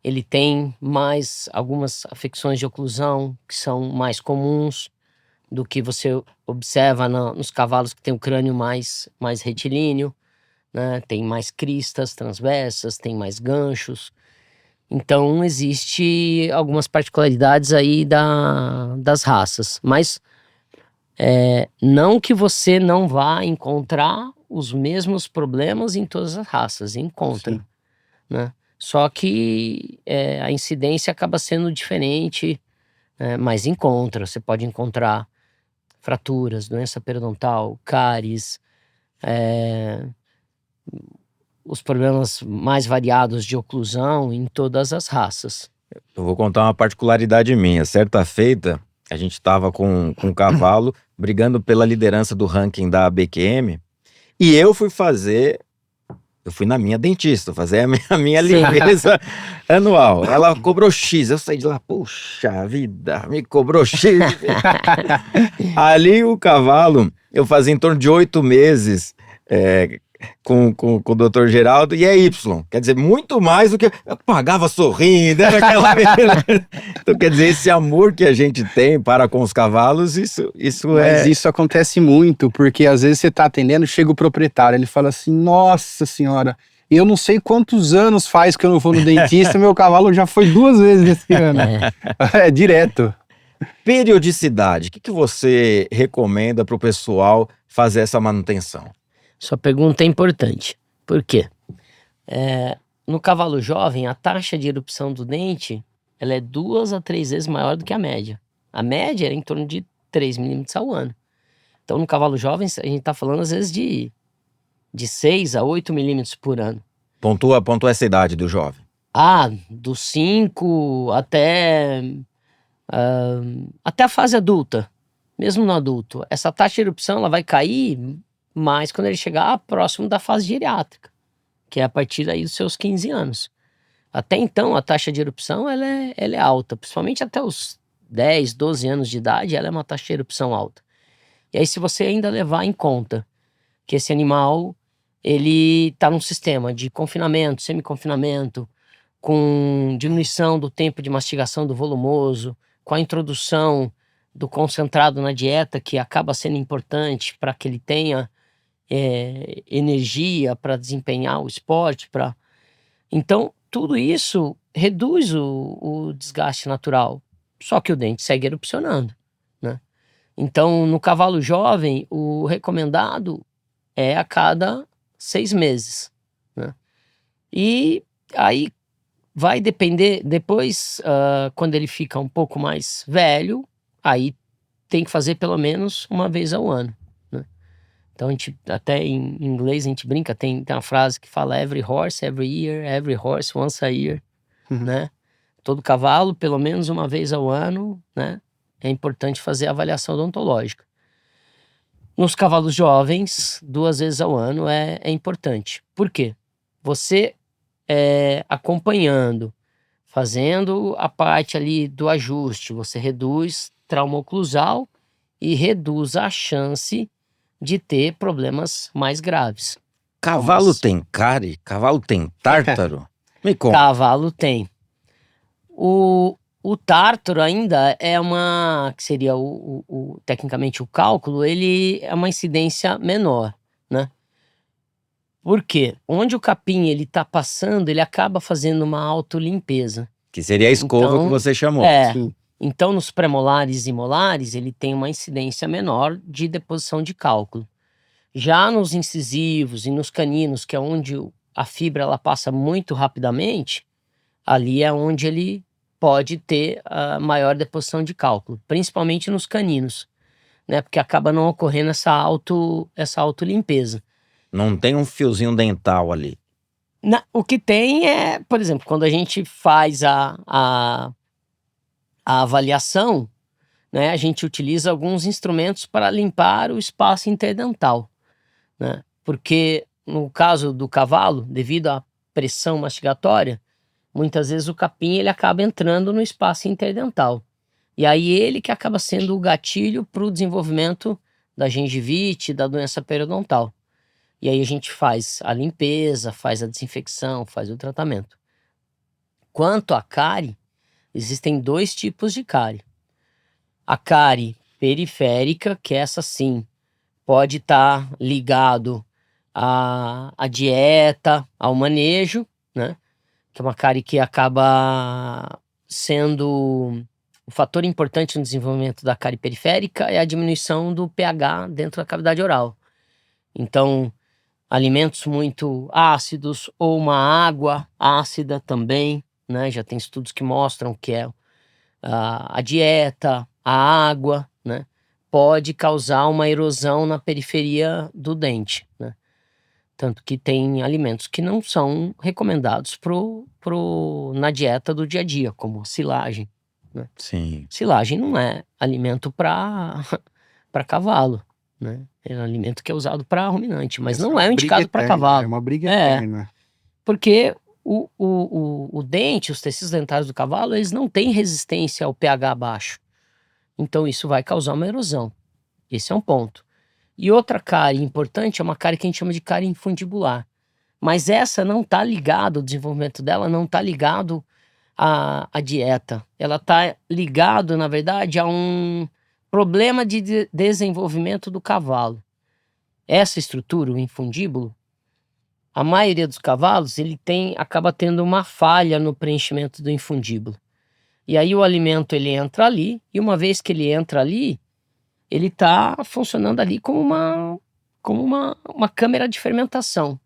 ele tem mais algumas afecções de oclusão que são mais comuns do que você observa nos cavalos que tem o crânio mais retilíneo, né? Tem mais cristas transversas, tem mais ganchos. Então existe algumas particularidades aí das raças, mas não que você não vá encontrar os mesmos problemas em todas as raças, encontra, né? Só que a incidência acaba sendo diferente, mas você pode encontrar fraturas, doença periodontal, cáries, os problemas mais variados de oclusão em todas as raças. Eu vou contar uma particularidade minha. Certa feita, a gente estava com um cavalo brigando pela liderança do ranking da ABQM e eu fui na minha dentista, fazer a minha limpeza anual. Ela cobrou X, eu saí de lá, puxa vida, me cobrou X. Ali o cavalo, eu fazia em torno de 8 meses com o Dr. Geraldo, e é Y. Quer dizer, muito mais do que eu pagava sorrindo, era aquela... Então, quer dizer, esse amor que a gente tem para com os cavalos, isso Mas isso acontece muito, porque às vezes você tá atendendo, chega o proprietário, ele fala assim, nossa senhora, eu não sei quantos anos faz que eu não vou no dentista, meu cavalo já foi 2 vezes esse ano. É direto. Periodicidade, o que você recomenda para o pessoal fazer essa manutenção? Sua pergunta é importante. Por quê? No cavalo jovem, a taxa de erupção do dente ela é 2 a 3 vezes maior do que a média. A média é em torno de 3 milímetros ao ano. Então, no cavalo jovem, a gente está falando às vezes de 6 a 8 milímetros por ano. Pontua essa idade do jovem. Dos 5 até a fase adulta. Mesmo no adulto. Essa taxa de erupção ela vai cair mais quando ele chegar próximo da fase geriátrica, que é a partir aí dos seus 15 anos. Até então, a taxa de erupção ela é alta, principalmente até os 10, 12 anos de idade, ela é uma taxa de erupção alta. E aí, se você ainda levar em conta que esse animal, ele está num sistema de confinamento, semi-confinamento, com diminuição do tempo de mastigação do volumoso, com a introdução do concentrado na dieta, que acaba sendo importante para que ele tenha energia para desempenhar o esporte. Então, tudo isso reduz o desgaste natural, só que o dente segue erupcionando, né? Então, no cavalo jovem, o recomendado é a cada 6 meses, né? E aí vai depender, depois, quando ele fica um pouco mais velho, aí tem que fazer pelo menos uma vez ao ano, né? Então, a gente, até em inglês a gente brinca, tem uma frase que fala every horse, every horse, once a year, né? Todo cavalo, pelo menos uma vez ao ano, né? É importante fazer a avaliação odontológica. Nos cavalos jovens, 2 vezes ao ano é importante. Por quê? Você acompanhando, fazendo a parte ali do ajuste, você reduz trauma oclusal e reduz a chance de ter problemas mais graves. Cavalo tem cárie? Cavalo tem tártaro? Me conta. Cavalo tem. O tártaro ainda é que seria tecnicamente o cálculo, ele é uma incidência menor, né? Por quê? Onde o capim ele tá passando, ele acaba fazendo uma autolimpeza. Que seria a escova Então, que você chamou. Sim. Então, nos premolares e molares, ele tem uma incidência menor de deposição de cálculo. Já nos incisivos e nos caninos, que é onde a fibra ela passa muito rapidamente, ali é onde ele pode ter a maior deposição de cálculo, principalmente nos caninos, né? Porque acaba não ocorrendo essa autolimpeza. Não tem um fiozinho dental ali. O que tem é, por exemplo, quando a gente faz a avaliação, né, a gente utiliza alguns instrumentos para limpar o espaço interdental, né? Porque no caso do cavalo, devido à pressão mastigatória, muitas vezes o capim ele acaba entrando no espaço interdental. E aí ele que acaba sendo o gatilho para o desenvolvimento da gengivite, da doença periodontal. E aí a gente faz a limpeza, faz a desinfecção, faz o tratamento. Quanto à cárie, existem 2 tipos de cárie. A cárie periférica, que essa sim pode estar ligado à dieta, ao manejo, né? Que é uma cárie que acaba sendo um fator importante no desenvolvimento da cárie periférica, é a diminuição do pH dentro da cavidade oral. Então, alimentos muito ácidos ou uma água ácida também, né? Já tem estudos que mostram que a dieta, a água, né? Pode causar uma erosão na periferia do dente, né? Tanto que tem alimentos que não são recomendados na dieta do dia a dia, como silagem, né? Sim. Silagem não é alimento para cavalo, né? É um alimento que é usado para ruminante, mas não é indicado para cavalo. É uma briga eterna. Porque o dente, os tecidos dentários do cavalo, eles não têm resistência ao pH baixo. Então isso vai causar uma erosão. Esse é um ponto. E outra cárie importante é uma cárie que a gente chama de cárie infundibular. Mas essa não está ligada, o desenvolvimento dela não está ligado à dieta. Ela está ligado, na verdade, a um problema de desenvolvimento do cavalo. Essa estrutura, o infundíbulo, a maioria dos cavalos, ele acaba tendo uma falha no preenchimento do infundíbulo. E aí o alimento ele entra ali, e uma vez que ele entra ali, ele está funcionando ali como uma câmara de fermentação.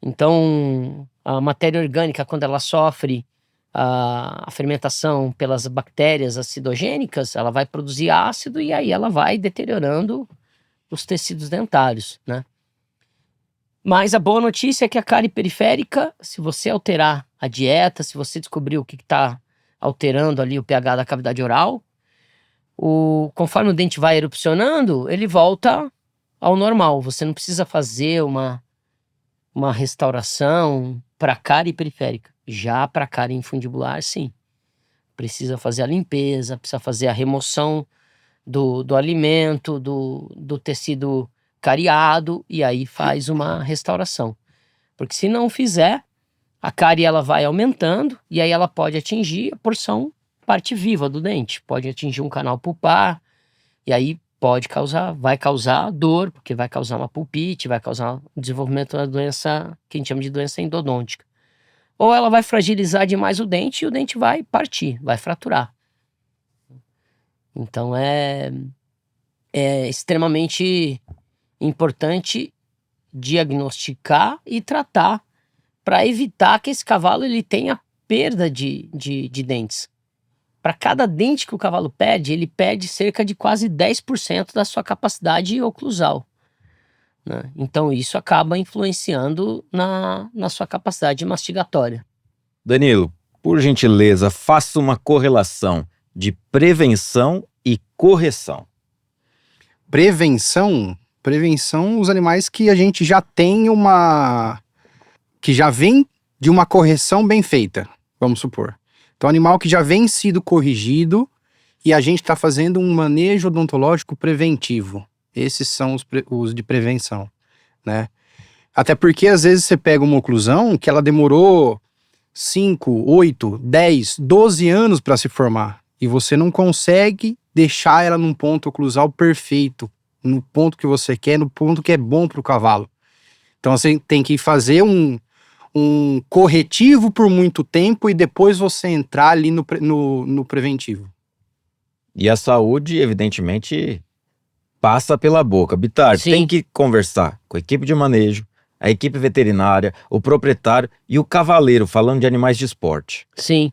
Então, a matéria orgânica, quando ela sofre a fermentação pelas bactérias acidogênicas, ela vai produzir ácido e aí ela vai deteriorando os tecidos dentários, né? Mas a boa notícia é que a cárie periférica, se você alterar a dieta, se você descobrir o que está alterando ali o pH da cavidade oral, conforme o dente vai erupcionando, ele volta ao normal. Você não precisa fazer uma restauração para cárie periférica. Já para cárie infundibular, sim. Precisa fazer a limpeza, precisa fazer a remoção do alimento, do tecido cariado, e aí faz uma restauração. Porque se não fizer, a cárie ela vai aumentando, e aí ela pode atingir a parte viva do dente. Pode atingir um canal pulpar, e aí vai causar dor, porque vai causar uma pulpite, vai causar o desenvolvimento da doença, que a gente chama de doença endodôntica. Ou ela vai fragilizar demais o dente e o dente vai partir, vai fraturar. Então é extremamente importante diagnosticar e tratar para evitar que esse cavalo ele tenha perda de dentes. Para cada dente que o cavalo perde, ele perde cerca de quase 10% da sua capacidade oclusal, né? Então isso acaba influenciando na sua capacidade mastigatória. Danilo, por gentileza, faça uma correlação de prevenção e correção. Prevenção, os animais que a gente já tem que já vem de uma correção bem feita, vamos supor. Então, animal que já vem sido corrigido e a gente está fazendo um manejo odontológico preventivo. Esses são os de prevenção, né? Até porque, às vezes, você pega uma oclusão que ela demorou 5, 8, 10, 12 anos para se formar. E você não consegue deixar ela num ponto oclusal perfeito, no ponto que você quer, no ponto que é bom para o cavalo. Então, você tem que fazer um corretivo por muito tempo e depois você entrar ali no preventivo. E a saúde, evidentemente, passa pela boca. Bitar, Sim. tem que conversar com a equipe de manejo, a equipe veterinária, o proprietário e o cavaleiro, falando de animais de esporte. Sim.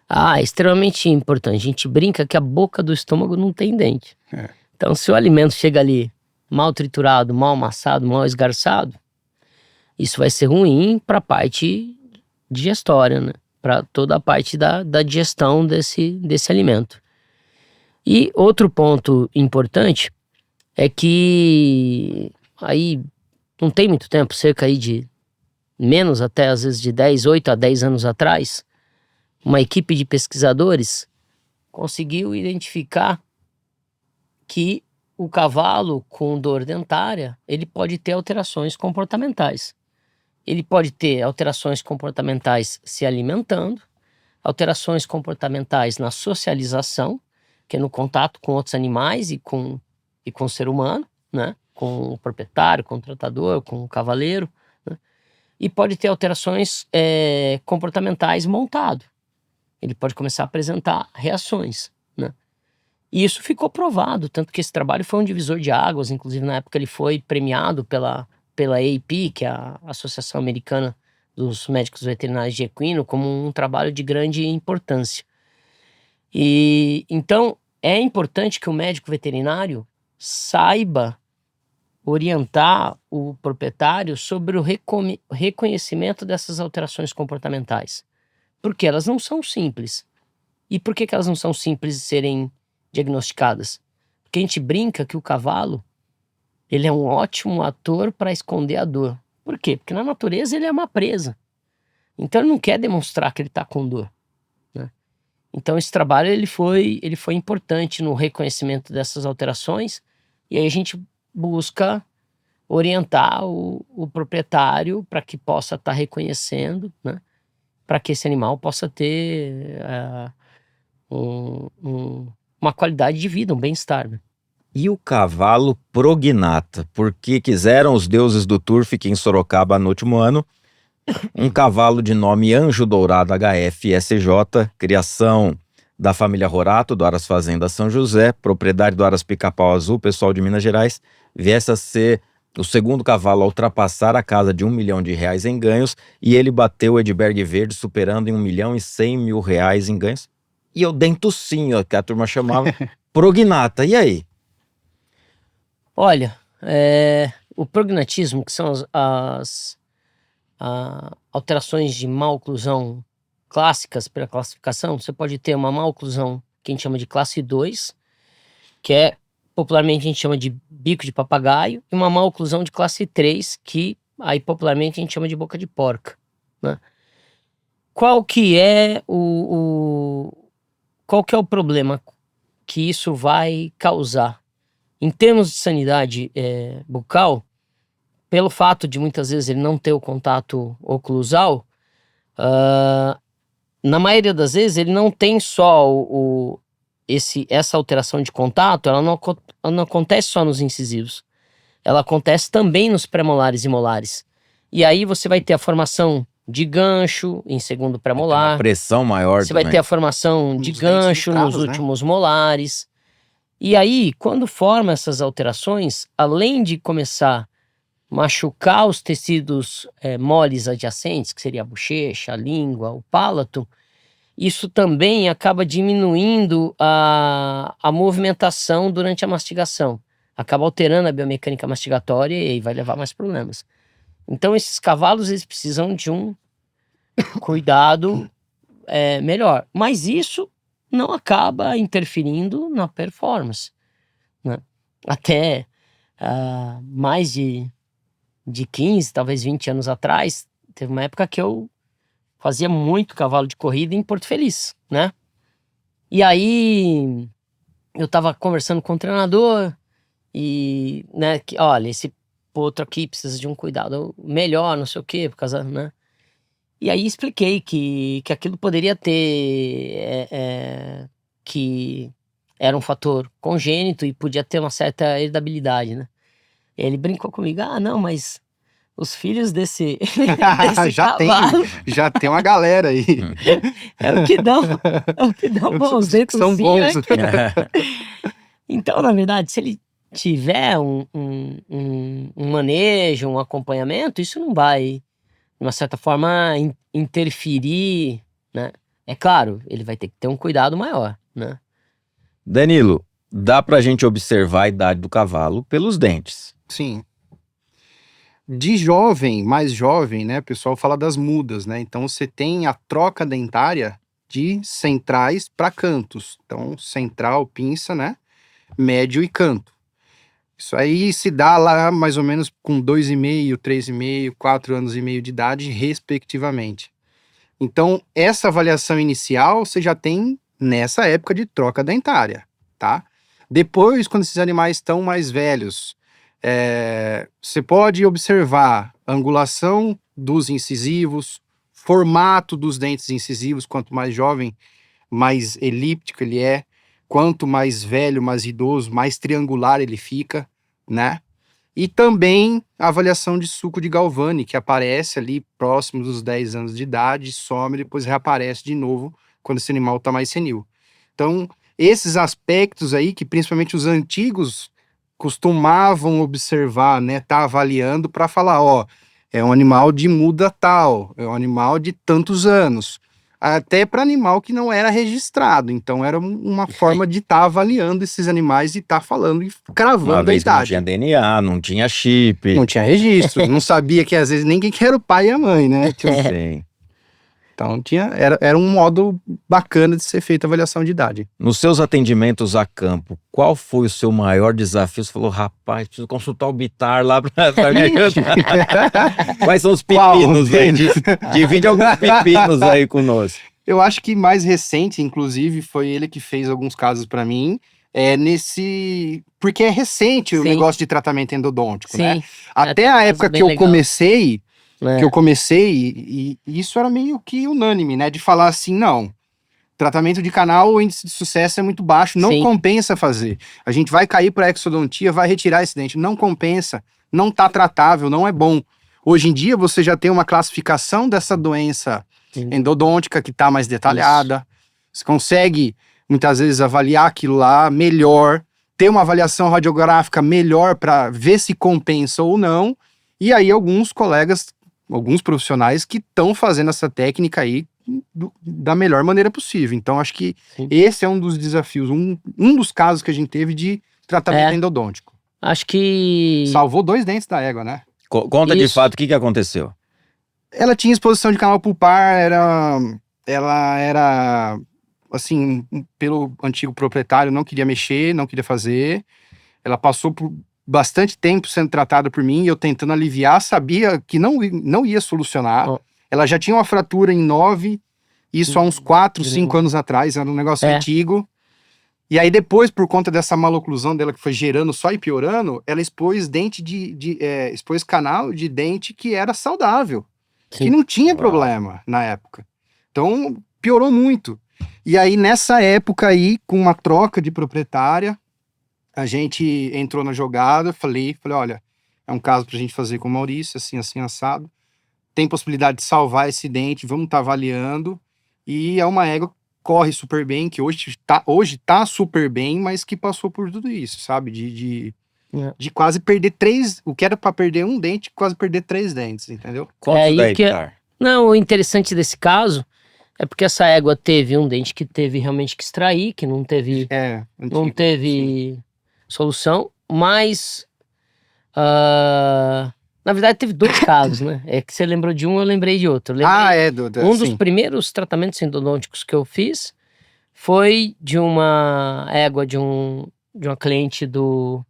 É extremamente importante. A gente brinca que a boca do estômago não tem dente. Então, se o alimento chega ali mal triturado, mal amassado, mal esgarçado, isso vai ser ruim para a parte digestória, né? Para toda a parte da digestão desse alimento. E outro ponto importante é que aí não tem muito tempo, cerca aí de menos até às vezes de 8 a 10 anos atrás, uma equipe de pesquisadores conseguiu identificar que o cavalo com dor dentária, ele pode ter alterações comportamentais. Ele pode ter alterações comportamentais se alimentando, alterações comportamentais na socialização, que é no contato com outros animais e com o ser humano, né? Com o proprietário, com o tratador, com o cavaleiro, né? E pode ter alterações comportamentais montado. Ele pode começar a apresentar reações, né? E isso ficou provado, tanto que esse trabalho foi um divisor de águas, inclusive na época ele foi premiado pela AAP, que é a Associação Americana dos Médicos Veterinários de Equino, como um trabalho de grande importância. E então é importante que o médico veterinário saiba orientar o proprietário sobre o reconhecimento dessas alterações comportamentais, porque elas não são simples. E por que elas não são simples de serem diagnosticadas? Porque a gente brinca que o cavalo ele é um ótimo ator para esconder a dor. Por quê? Porque na natureza ele é uma presa. Então ele não quer demonstrar que ele está com dor, né? Então esse trabalho ele foi importante no reconhecimento dessas alterações, e aí a gente busca orientar o proprietário para que possa estar reconhecendo, né? Para que esse animal possa ter uma qualidade de vida, um bem-estar, né? E o cavalo prognata, porque quiseram os deuses do turf aqui em Sorocaba no último ano, um cavalo de nome Anjo Dourado HF-SJ, criação da família Rorato, do Aras Fazenda São José, propriedade do Aras Pica-Pau Azul, pessoal de Minas Gerais, viesse a ser o segundo cavalo a ultrapassar a casa de R$1 milhão em ganhos, e ele bateu o Edberg Verde, superando em R$1.100.000 em ganhos. E eu dentucinho, que a turma chamava, prognata. E aí? Olha, o prognatismo, que são as alterações de maloclusão clássicas pela classificação, você pode ter uma maloclusão que a gente chama de classe 2, que popularmente a gente chama de bico de papagaio, e uma maloclusão de classe 3, que aí popularmente a gente chama de boca de porca, né? qual que é qual que é o problema que isso vai causar? Em termos de sanidade bucal, pelo fato de muitas vezes ele não ter o contato oclusal, na maioria das vezes ele não tem só essa alteração de contato, ela não acontece só nos incisivos, ela acontece também nos pré-molares e molares. E aí você vai ter a formação de gancho em segundo pré-molar. Uma pressão maior Você também. vai ter a formação de gancho nos últimos molares. E aí, quando forma essas alterações, além de começar a machucar os tecidos moles adjacentes, que seria a bochecha, a língua, o palato, isso também acaba diminuindo a movimentação durante a mastigação. Acaba alterando a biomecânica mastigatória e aí vai levar mais problemas. Então, esses cavalos, eles precisam de um cuidado melhor. Mas isso não acaba interferindo na performance, né? Até mais de 15, talvez 20 anos atrás, teve uma época que eu fazia muito cavalo de corrida em Porto Feliz, né? E aí, eu tava conversando com o treinador e, né, que, olha, esse potro aqui precisa de um cuidado melhor, não sei o quê, por causa, né? E aí expliquei que aquilo poderia ter, que era um fator congênito e podia ter uma certa heredabilidade, né? E ele brincou comigo, não, mas os filhos desse já tem uma galera aí. É o que dão bons dentro são bons. Então, na verdade, se ele tiver um manejo, um acompanhamento, isso não vai, de uma certa forma, interferir, né? É claro, ele vai ter que ter um cuidado maior, né? Danilo, dá pra gente observar a idade do cavalo pelos dentes. Sim. De jovem, mais jovem, né, o pessoal fala das mudas, né? Então você tem a troca dentária de centrais para cantos. Então, central, pinça, né? Médio e canto. Isso aí se dá lá mais ou menos com 2,5, 3,5, 4 anos e meio de idade, respectivamente. Então, essa avaliação inicial você já tem nessa época de troca dentária, tá? Depois, quando esses animais estão mais velhos, você pode observar a angulação dos incisivos, formato dos dentes incisivos. Quanto mais jovem, mais elíptico ele é. Quanto mais velho, mais idoso, mais triangular ele fica, né? E também a avaliação de suco de Galvani, que aparece ali próximo dos 10 anos de idade, some e depois reaparece de novo quando esse animal está mais senil. Então, esses aspectos aí que principalmente os antigos costumavam observar, né, tá avaliando para falar, é um animal de muda tal, é um animal de tantos anos, até para animal que não era registrado. Então era uma forma de estar avaliando esses animais e estar falando e cravando Uma vez a que não idade. tinha DNA, não tinha chip. Não tinha registro, não sabia que às vezes ninguém que era o pai e a mãe, né? Sim. Então era um modo bacana de ser feita a avaliação de idade. Nos seus atendimentos a campo, qual foi o seu maior desafio? Você falou, rapaz, preciso consultar o Bitar lá pra me ajudar. Quais são os pepinos aí? Divide alguns pepinos aí conosco. Eu acho que mais recente, inclusive, foi ele que fez alguns casos pra mim. Porque é recente o negócio de tratamento endodôntico, né? Até a época que eu comecei, e isso era meio que unânime, né? De falar assim, não, tratamento de canal, o índice de sucesso é muito baixo, não compensa fazer. A gente vai cair para exodontia, vai retirar esse dente, não compensa, não tá tratável, não é bom. Hoje em dia você já tem uma classificação dessa doença endodôntica que tá mais detalhada. Você consegue muitas vezes avaliar aquilo lá melhor, ter uma avaliação radiográfica melhor para ver se compensa ou não. E aí alguns colegas, alguns profissionais que estão fazendo essa técnica aí da melhor maneira possível. Então acho que esse é um dos desafios, um dos casos que a gente teve de tratamento endodôntico. Acho que... Salvou 2 dentes da égua, né? Conta de fato o que aconteceu. Ela tinha exposição de canal pulpar, ela era, assim, pelo antigo proprietário, não queria mexer, não queria fazer. Ela passou por bastante tempo sendo tratada por mim, e eu tentando aliviar, sabia que não ia solucionar. ela já tinha uma fratura em 9, isso há uns 4, 5 anos atrás, era um negócio antigo. E aí depois, por conta dessa maloclusão dela que foi gerando só e piorando, ela expôs expôs canal de dente que era saudável, que não tinha problema na época. Então, piorou muito. E aí, nessa época aí, com uma troca de proprietária, a gente entrou na jogada, falei, olha, é um caso pra gente fazer com o Maurício, assim, assado. Tem possibilidade de salvar esse dente, vamos estar avaliando. E é uma égua que corre super bem, que hoje tá super bem, mas que passou por tudo isso, sabe? De quase perder 3, o que era pra perder um dente, quase perder 3 dentes, entendeu? Quantos daí, Bitar? Não, o interessante desse caso é porque essa égua teve um dente que teve realmente que extrair, que não teve, não teve solução, mas na verdade teve 2 casos, né? É que você lembrou de um, eu lembrei de outro. Um dos primeiros tratamentos endodônticos que eu fiz foi de uma égua de uma cliente do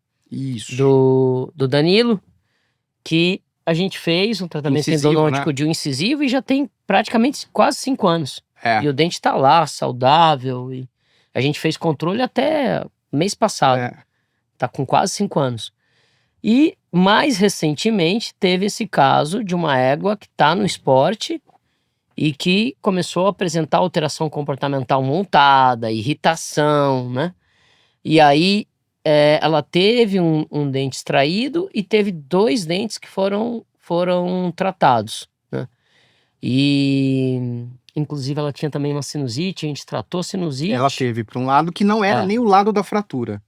Danilo, que a gente fez um tratamento endodôntico, né? De um incisivo e já tem praticamente quase 5 anos. E o dente tá lá, saudável. E a gente fez controle até mês passado. Tá com quase 5 anos. E mais recentemente teve esse caso de uma égua que tá no esporte e que começou a apresentar alteração comportamental montada, irritação, né? E aí ela teve um dente extraído e teve 2 dentes que foram tratados, né? E inclusive ela tinha também uma sinusite, a gente tratou a sinusite. Ela teve para um lado que não era nem o lado da fratura.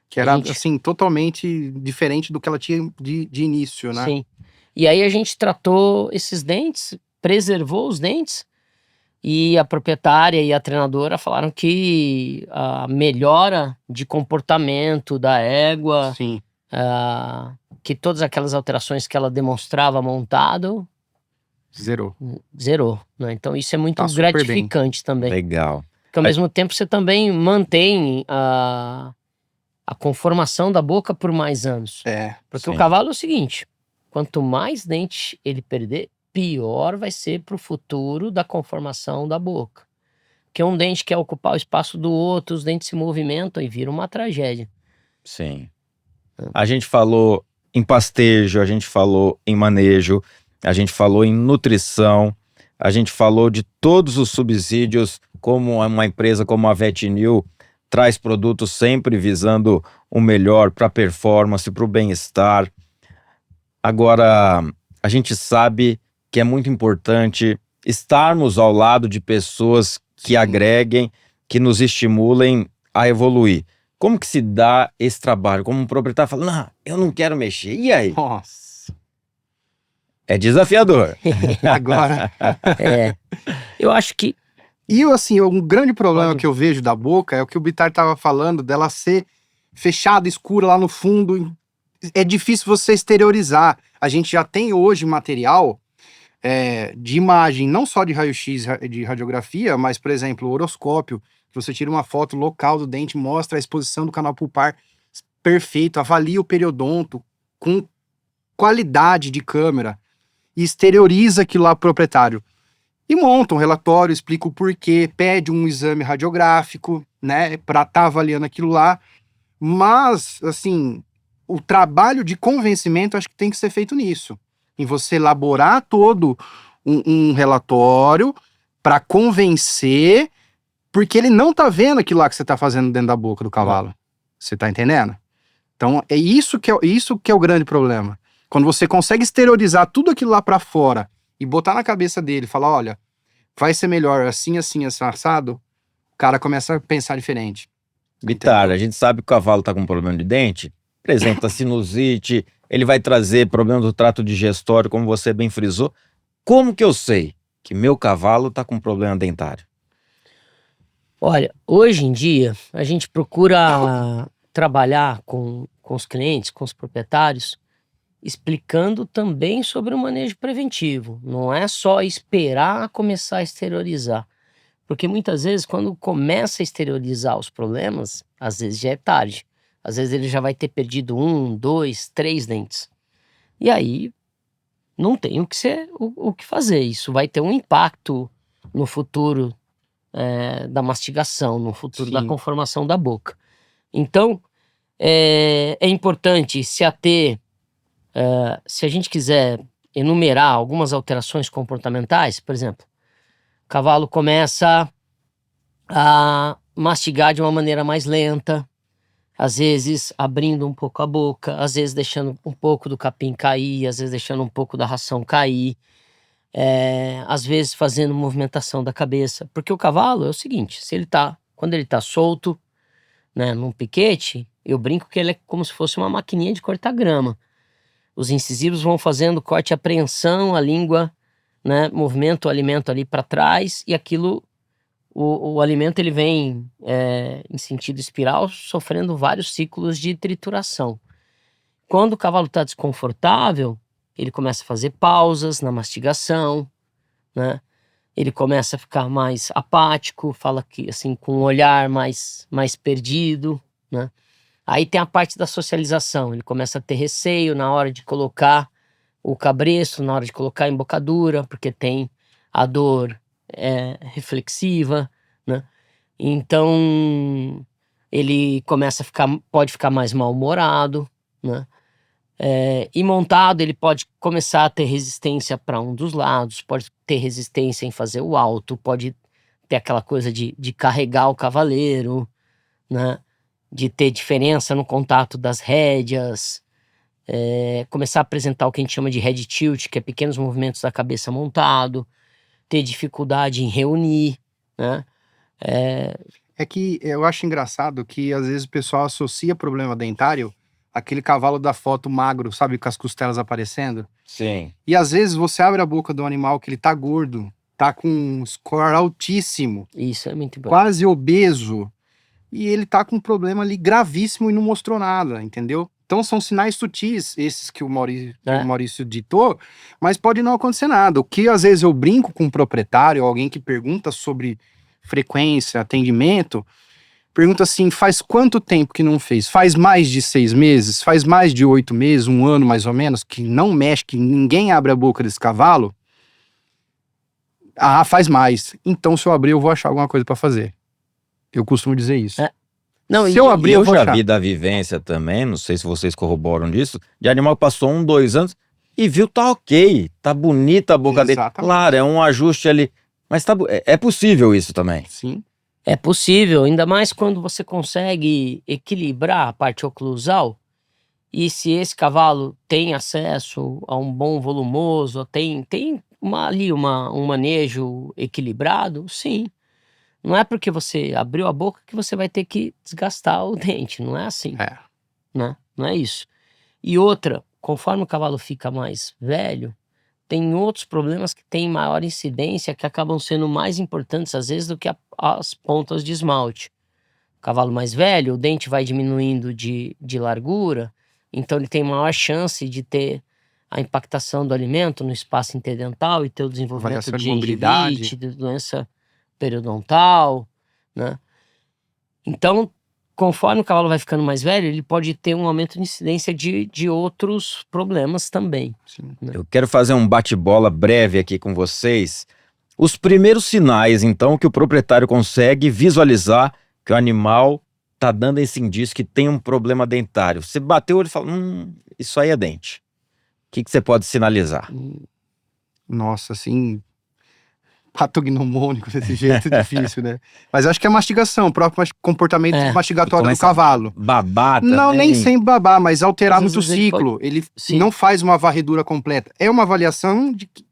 Que era, assim, totalmente diferente do que ela tinha de início, né? Sim. E aí a gente tratou esses dentes, preservou os dentes, e a proprietária e a treinadora falaram que a melhora de comportamento da égua, que todas aquelas alterações que ela demonstrava montado, zerou, né? Então isso é muito gratificante também. Legal. Porque ao mesmo tempo você também mantém a conformação da boca por mais anos. Porque o cavalo é o seguinte, quanto mais dente ele perder, pior vai ser pro futuro da conformação da boca. Porque um dente quer ocupar o espaço do outro, os dentes se movimentam e vira uma tragédia. Sim. A gente falou em pastejo, a gente falou em manejo, a gente falou em nutrição, a gente falou de todos os subsídios, como uma empresa como a VetNew traz produtos sempre visando o melhor para a performance, para o bem-estar. Agora, a gente sabe que é muito importante estarmos ao lado de pessoas que agreguem, que nos estimulem a evoluir. Como que se dá esse trabalho? Como um proprietário fala, não, eu não quero mexer. E aí? Nossa. É desafiador. Agora. Eu acho que... E assim, um grande problema que eu vejo da boca é o que o Bitar estava falando, dela ser fechada, escura lá no fundo. É difícil você exteriorizar. A gente já tem hoje material de imagem, não só de raio-x, de radiografia, mas, por exemplo, o horoscópio, que você tira uma foto local do dente, mostra a exposição do canal pulpar perfeito, avalia o periodonto com qualidade de câmera e exterioriza aquilo lá pro proprietário. E monta um relatório, explica o porquê, pede um exame radiográfico, né, para estar avaliando aquilo lá. Mas, assim, o trabalho de convencimento acho que tem que ser feito nisso. Em você elaborar todo um relatório para convencer, porque ele não tá vendo aquilo lá que você tá fazendo dentro da boca do cavalo. Você tá entendendo? Então, é isso que é o grande problema. Quando você consegue exteriorizar tudo aquilo lá para fora e botar na cabeça dele, falar, olha, vai ser melhor assim, assim, assado, o cara começa a pensar diferente. Bitar, a gente sabe que o cavalo tá com problema de dente, apresenta sinusite, ele vai trazer problema do trato digestório, como você bem frisou. Como que eu sei que meu cavalo tá com problema dentário? Olha, hoje em dia, a gente procura trabalhar com os clientes, com os proprietários, explicando também sobre o manejo preventivo. Não é só esperar começar a exteriorizar. Porque muitas vezes, quando começa a exteriorizar os problemas, às vezes já é tarde. Às vezes ele já vai ter perdido 1, 2, 3 dentes. E aí, não tem o que fazer. Isso vai ter um impacto no futuro da mastigação, no futuro da Sim. conformação da boca. Então, é importante se ater, se a gente quiser enumerar algumas alterações comportamentais, por exemplo, o cavalo começa a mastigar de uma maneira mais lenta, às vezes abrindo um pouco a boca, às vezes deixando um pouco do capim cair, às vezes deixando um pouco da ração cair, às vezes fazendo movimentação da cabeça. Porque o cavalo é o seguinte, quando ele tá solto, né, num piquete, eu brinco que ele é como se fosse uma maquininha de cortar grama. Os incisivos vão fazendo corte e apreensão, a língua, né, movimenta o alimento ali para trás e aquilo, o alimento ele vem em sentido espiral, sofrendo vários ciclos de trituração. Quando o cavalo está desconfortável, ele começa a fazer pausas na mastigação, né? Ele começa a ficar mais apático, fala que assim com um olhar mais perdido, né? Aí tem a parte da socialização, ele começa a ter receio na hora de colocar o cabresto, na hora de colocar a embocadura, porque tem a dor reflexiva, né? Então ele pode ficar mais mal-humorado, né? E montado ele pode começar a ter resistência para um dos lados, pode ter resistência em fazer o alto, pode ter aquela coisa de carregar o cavaleiro, né? De ter diferença no contato das rédeas, começar a apresentar o que a gente chama de head tilt, que é pequenos movimentos da cabeça montado, ter dificuldade em reunir, né? É que eu acho engraçado que às vezes o pessoal associa problema dentário àquele cavalo da foto magro, sabe, com as costelas aparecendo. Sim. E às vezes você abre a boca do animal que ele tá gordo, tá com um score altíssimo, Isso é muito importante. quase obeso, e ele tá com um problema ali gravíssimo e não mostrou nada, entendeu? Então são sinais sutis, esses que o Maurício ditou, mas pode não acontecer nada. O que às vezes eu brinco com um proprietário, alguém que pergunta sobre frequência, atendimento, pergunta assim, faz quanto tempo que não fez? Faz mais de 6 meses? Faz mais de 8 meses? 1 ano mais ou menos? Que não mexe, que ninguém abre a boca desse cavalo? Ah, faz mais. Então se eu abrir eu vou achar alguma coisa pra fazer. Eu costumo dizer isso. Não, Se eu abrir eu Eu vou já achar. vi da vivência também, não sei se vocês corroboram disso, de animal que passou 1, 2 anos e viu, tá ok, tá bonita a boca dele. Exatamente. Claro, é um ajuste ali, mas é possível isso também. Sim. É possível, ainda mais quando você consegue equilibrar a parte oclusal. E se esse cavalo tem acesso a um bom volumoso, tem um manejo equilibrado, sim. Não é porque você abriu a boca que você vai ter que desgastar o dente, não é assim, É. né? Não é isso. E outra, conforme o cavalo fica mais velho, tem outros problemas que têm maior incidência, que acabam sendo mais importantes às vezes do que as pontas de esmalte. O cavalo mais velho, o dente vai diminuindo de largura, então ele tem maior chance de ter a impactação do alimento no espaço interdental e ter o desenvolvimento Variação de de mobilidade. gengivite, de doença periodontal, né? Então, conforme o cavalo vai ficando mais velho, ele pode ter um aumento de incidência de outros problemas também. Sim. Eu quero fazer um bate-bola breve aqui com vocês. Os primeiros sinais, então, que o proprietário consegue visualizar que o animal tá dando esse indício que tem um problema dentário. Você bateu o olho e fala, isso aí é dente. O que você pode sinalizar? Nossa, assim, patognomônico desse jeito é difícil, né? Mas acho que é mastigação, o próprio comportamento mastigatório do Começa a cavalo. babar também. Não, nem sem babar, mas alterar Às muito o vezes ele ciclo. Ele Sim. não faz uma varredura completa. É uma avaliação que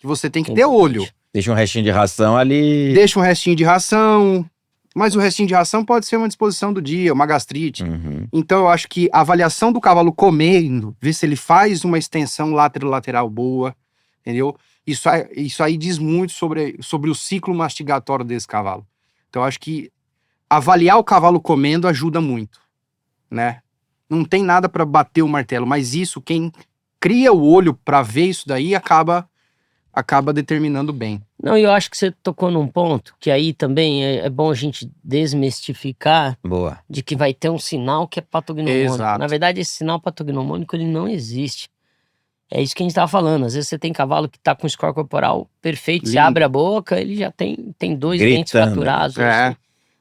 você tem que ter olho. Deixa um restinho de ração ali. Deixa um restinho de ração, mas o restinho de ração pode ser uma disposição do dia, uma gastrite. Uhum. Então eu acho que a avaliação do cavalo comendo, ver se ele faz uma extensão lateral boa, entendeu? Isso aí diz muito sobre o ciclo mastigatório desse cavalo. Então eu acho que avaliar o cavalo comendo ajuda muito, né? Não tem nada para bater o martelo, mas isso, quem cria o olho para ver isso daí, acaba determinando bem. Não, e eu acho que você tocou num ponto que aí também é bom a gente desmistificar Boa. de que vai ter um sinal que é patognomônico. Exato. Na verdade, esse sinal patognomônico ele não existe. É isso que a gente tava falando. Às vezes você tem cavalo que tá com score corporal perfeito, você Lindo. abre a boca, ele já tem 2 dentes Gritando, fraturados. É. Assim.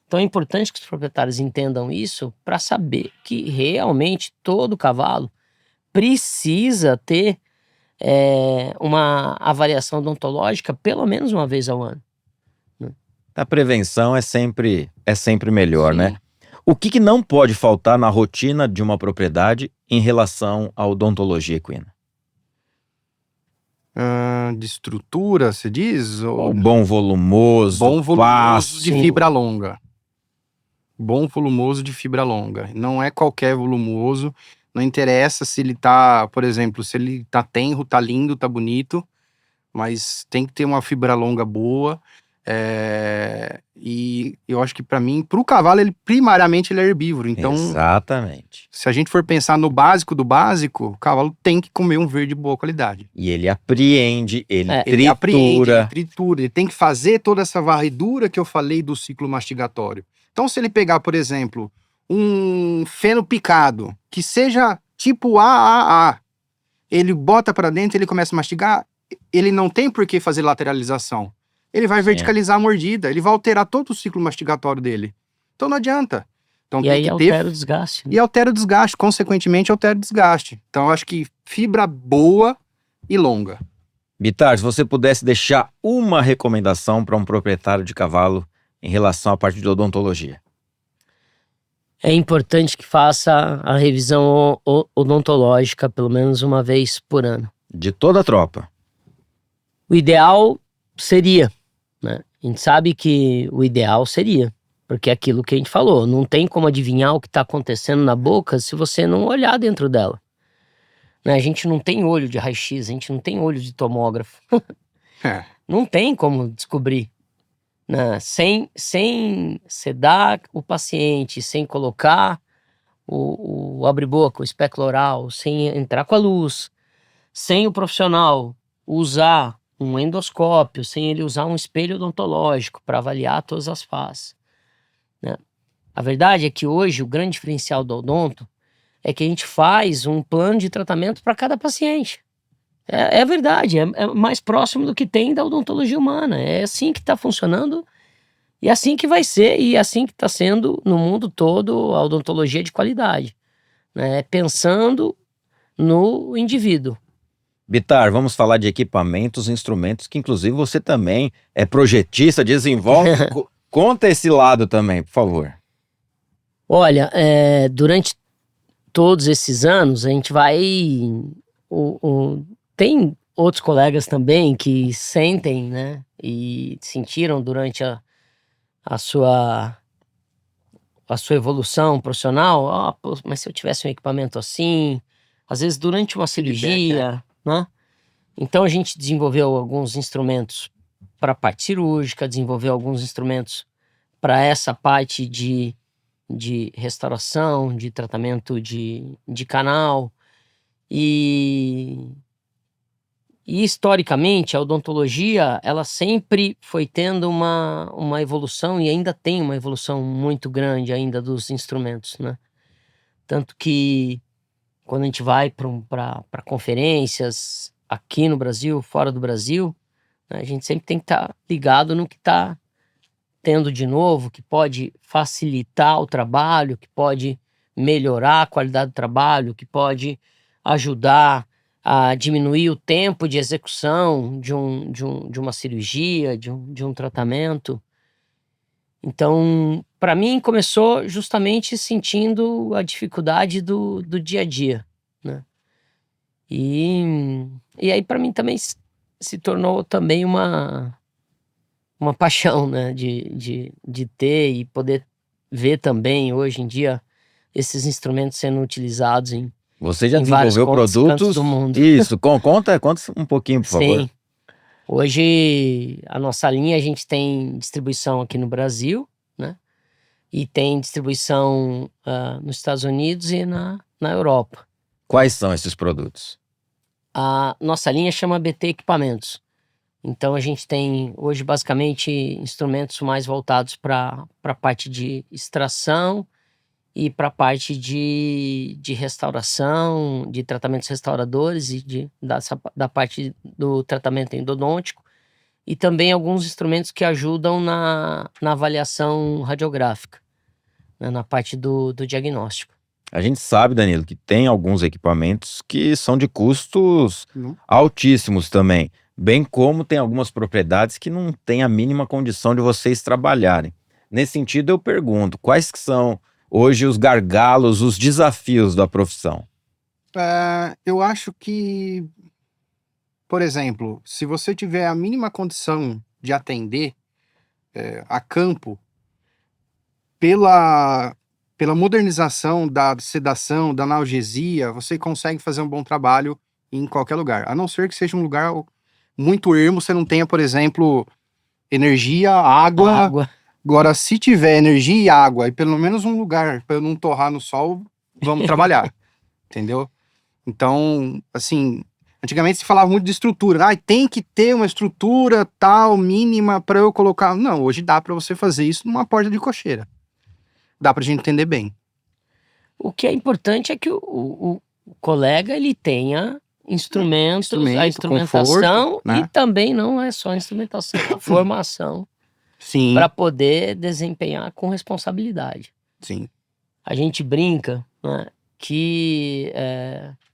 Então é importante que os proprietários entendam isso para saber que realmente todo cavalo precisa ter uma avaliação odontológica pelo menos uma vez ao ano. A prevenção é sempre melhor, né? Sim. O que não pode faltar na rotina de uma propriedade em relação à odontologia equina? De estrutura, você diz? O bom volumoso, Bom volumoso de passo. fibra longa. Bom volumoso de fibra longa. Não é qualquer volumoso. Não interessa se ele tá, por exemplo, se ele tá tenro, tá lindo, tá bonito, mas tem que ter uma fibra longa boa. E eu acho que para mim, pro cavalo, ele primariamente ele é herbívoro. Então, Exatamente. se a gente for pensar no básico do básico, o cavalo tem que comer um verde de boa qualidade. E ele apreende, ele Ele apreende, ele tritura. tritura, ele tem que fazer toda essa varredura que eu falei do ciclo mastigatório. Então, se ele pegar, por exemplo, um feno picado, que seja tipo AAA, ele bota para dentro, ele começa a mastigar, ele não tem por que fazer lateralização. Ele vai verticalizar a mordida, ele vai alterar todo o ciclo mastigatório dele. Então não adianta. Então, E tem aí que altera o desgaste. Né? E altera o desgaste, consequentemente altera o desgaste. Então eu acho que fibra boa e longa. Bitar, se você pudesse deixar uma recomendação para um proprietário de cavalo em relação à parte de odontologia. É importante que faça a revisão odontológica pelo menos uma vez por ano. De toda a tropa. O ideal seria, né? A gente sabe que o ideal seria, porque é aquilo que a gente falou, não tem como adivinhar o que está acontecendo na boca se você não olhar dentro dela. Né? A gente não tem olho de raio-x, a gente não tem olho de tomógrafo. Não tem como descobrir. Né? Sem sedar o paciente, sem colocar o abre-boca, o espéculo oral, sem entrar com a luz, sem o profissional usar um endoscópio, sem ele usar um espelho odontológico para avaliar todas as faces. Né? A verdade é que hoje o grande diferencial do odonto é que a gente faz um plano de tratamento para cada paciente. É verdade, é mais próximo do que tem da odontologia humana. É assim que está funcionando e é assim que vai ser e é assim que está sendo no mundo todo a odontologia de qualidade. Né? Pensando no indivíduo. Bitar, vamos falar de equipamentos, instrumentos, que inclusive você também é projetista, desenvolve. Conta esse lado também, por favor. Olha, durante todos esses anos, a gente vai... tem outros colegas também que sentem, né? E sentiram durante a sua evolução profissional. Pô, mas se eu tivesse um equipamento assim... Às vezes durante uma cirurgia, né? Então a gente desenvolveu alguns instrumentos para a parte cirúrgica, desenvolveu alguns instrumentos para essa parte de restauração, de tratamento de canal. E historicamente a odontologia ela sempre foi tendo uma evolução e ainda tem uma evolução muito grande ainda dos instrumentos, né? Tanto que quando a gente vai para conferências aqui no Brasil, fora do Brasil, né, a gente sempre tem que estar ligado no que está tendo de novo, que pode facilitar o trabalho, que pode melhorar a qualidade do trabalho, que pode ajudar a diminuir o tempo de execução de uma cirurgia, de um tratamento. Então, para mim, começou justamente sentindo a dificuldade do dia a dia, né? E aí, para mim, também se tornou também uma paixão, né? De ter e poder ver também, hoje em dia, esses instrumentos sendo utilizados em Você já em vários desenvolveu cantos produtos? do mundo. Isso, conta um pouquinho, por favor. Sim. Hoje, a nossa linha, a gente tem distribuição aqui no Brasil, né? E tem distribuição nos Estados Unidos e na Europa. Quais são esses produtos? A nossa linha chama BT Equipamentos. Então a gente tem hoje basicamente instrumentos mais voltados para a parte de extração e para a parte de restauração, de tratamentos restauradores e da parte do tratamento endodôntico, e também alguns instrumentos que ajudam na avaliação radiográfica, né, na parte do diagnóstico. A gente sabe, Danilo, que tem alguns equipamentos que são de custos Não. altíssimos também, bem como tem algumas propriedades que não têm a mínima condição de vocês trabalharem. Nesse sentido, eu pergunto, quais que são hoje os gargalos, os desafios da profissão? Eu acho que, por exemplo, se você tiver a mínima condição de atender a campo, pela modernização da sedação, da analgesia, você consegue fazer um bom trabalho em qualquer lugar. A não ser que seja um lugar muito ermo, você não tenha, por exemplo, energia, água. Agora, se tiver energia e água e pelo menos um lugar para eu não torrar no sol, vamos trabalhar. Entendeu? Então, assim, antigamente se falava muito de estrutura. Tem que ter uma estrutura tal, mínima, para eu colocar. Não, hoje dá para você fazer isso numa porta de cocheira. Dá pra gente entender bem. O que é importante é que o colega ele tenha instrumentos, a instrumentação, conforto, né? E também não é só instrumentação, a formação Sim, para poder desempenhar com responsabilidade. sim. A gente brinca, né, que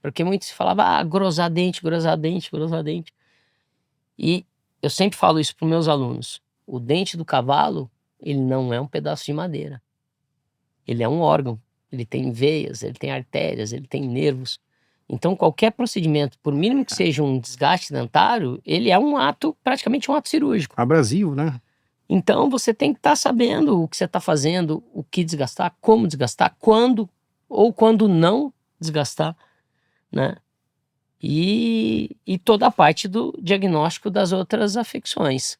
porque muito se falava grosar dente. E eu sempre falo isso para os meus alunos: o dente do cavalo, ele não é um pedaço de madeira. Ele é um órgão, ele tem veias, ele tem artérias, ele tem nervos. Então qualquer procedimento, por mínimo que seja um desgaste dentário, ele é praticamente um ato cirúrgico. Abrasivo, né? Então você tem que estar sabendo o que você está fazendo, o que desgastar, como desgastar, quando ou quando não desgastar, né? E toda a parte do diagnóstico das outras afecções.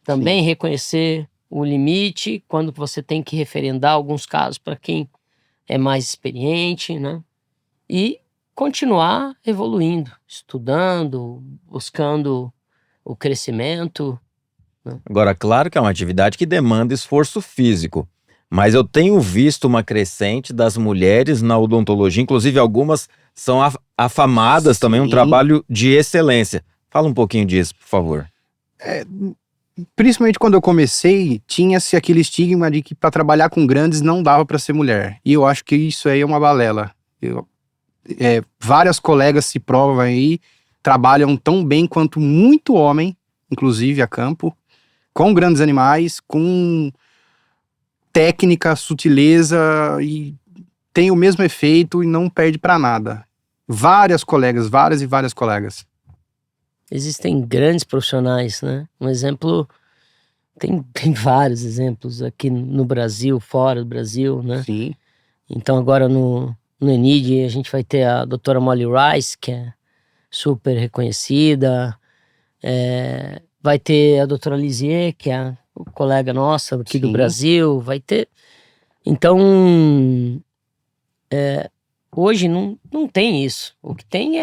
Também reconhecer o limite, quando você tem que referendar alguns casos para quem é mais experiente, né? E continuar evoluindo, estudando, buscando o crescimento. Agora, claro que é uma atividade que demanda esforço físico, mas eu tenho visto uma crescente das mulheres na odontologia, inclusive algumas são afamadas também, um Sim. trabalho de excelência. Fala um pouquinho disso, por favor. Principalmente quando eu comecei, tinha-se aquele estigma de que para trabalhar com grandes não dava para ser mulher. E eu acho que isso aí é uma balela. Várias colegas se provam aí, trabalham tão bem quanto muito homem, inclusive a campo, com grandes animais, com técnica, sutileza, e tem o mesmo efeito e não perde para nada. Várias e várias colegas. Existem grandes profissionais, né? Um exemplo, tem vários exemplos aqui no Brasil, fora do Brasil, né? Sim. Então agora no ENID a gente vai ter a doutora Molly Rice, que é super reconhecida. Vai ter a doutora Lisier, que é colega nossa aqui do Brasil. Vai ter... Então, hoje não tem isso. O que tem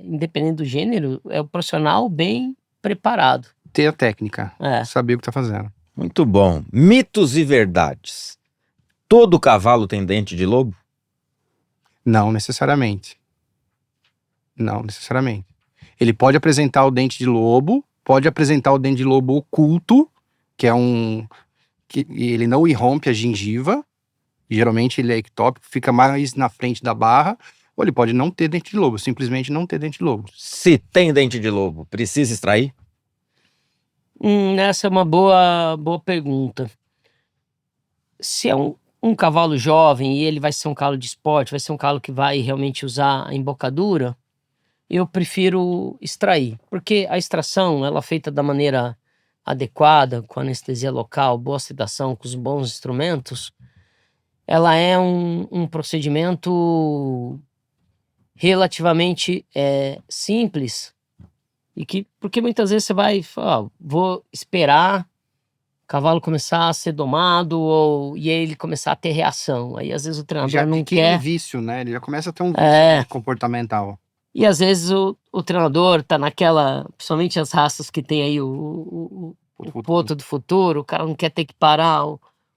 independente do gênero, é o profissional bem preparado. Ter a técnica, saber o que tá fazendo. Muito bom. Mitos e verdades. Todo cavalo tem dente de lobo? Não necessariamente. Não necessariamente. Ele pode apresentar o dente de lobo, pode apresentar o dente de lobo oculto, que é que ele não irrompe a gengiva. Geralmente ele é ectópico, fica mais na frente da barra, ou ele pode não ter dente de lobo, simplesmente não ter dente de lobo. Se tem dente de lobo, precisa extrair? Essa é uma boa pergunta. Se é um cavalo jovem e ele vai ser um cavalo de esporte, vai ser um cavalo que vai realmente usar a embocadura, eu prefiro extrair, porque a extração, ela é feita da maneira adequada, com anestesia local, boa sedação, com os bons instrumentos, ela é um procedimento relativamente simples, porque muitas vezes você vai falar, vou esperar o cavalo começar a ser domado e aí ele começar a ter reação. Aí às vezes o treinador Já não tem quer. um vício, né? Ele já começa a ter um vício comportamental. E às vezes o treinador tá naquela, principalmente as raças que tem aí o Potro do Futuro, o cara não quer ter que parar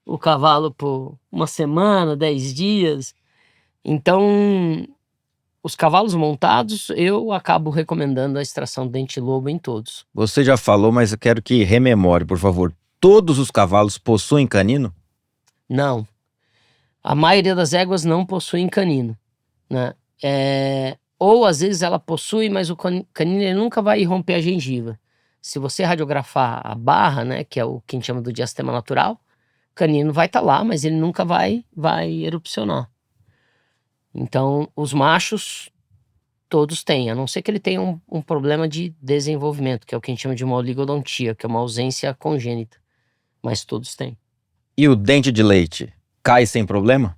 o cavalo por uma semana, 10 dias. Então, os cavalos montados, eu acabo recomendando a extração do dente de lobo em todos. Você já falou, mas eu quero que rememore, por favor. Todos os cavalos possuem canino? Não. A maioria das éguas não possuem canino, né? Ou às vezes ela possui, mas o canino ele nunca vai romper a gengiva. Se você radiografar a barra, né, que é o que a gente chama do diastema natural, o canino vai estar lá, mas ele nunca vai erupcionar. Então, os machos, todos têm, a não ser que ele tenha um problema de desenvolvimento, que é o que a gente chama de uma oligodontia, que é uma ausência congênita. Mas todos têm. E o dente de leite cai sem problema?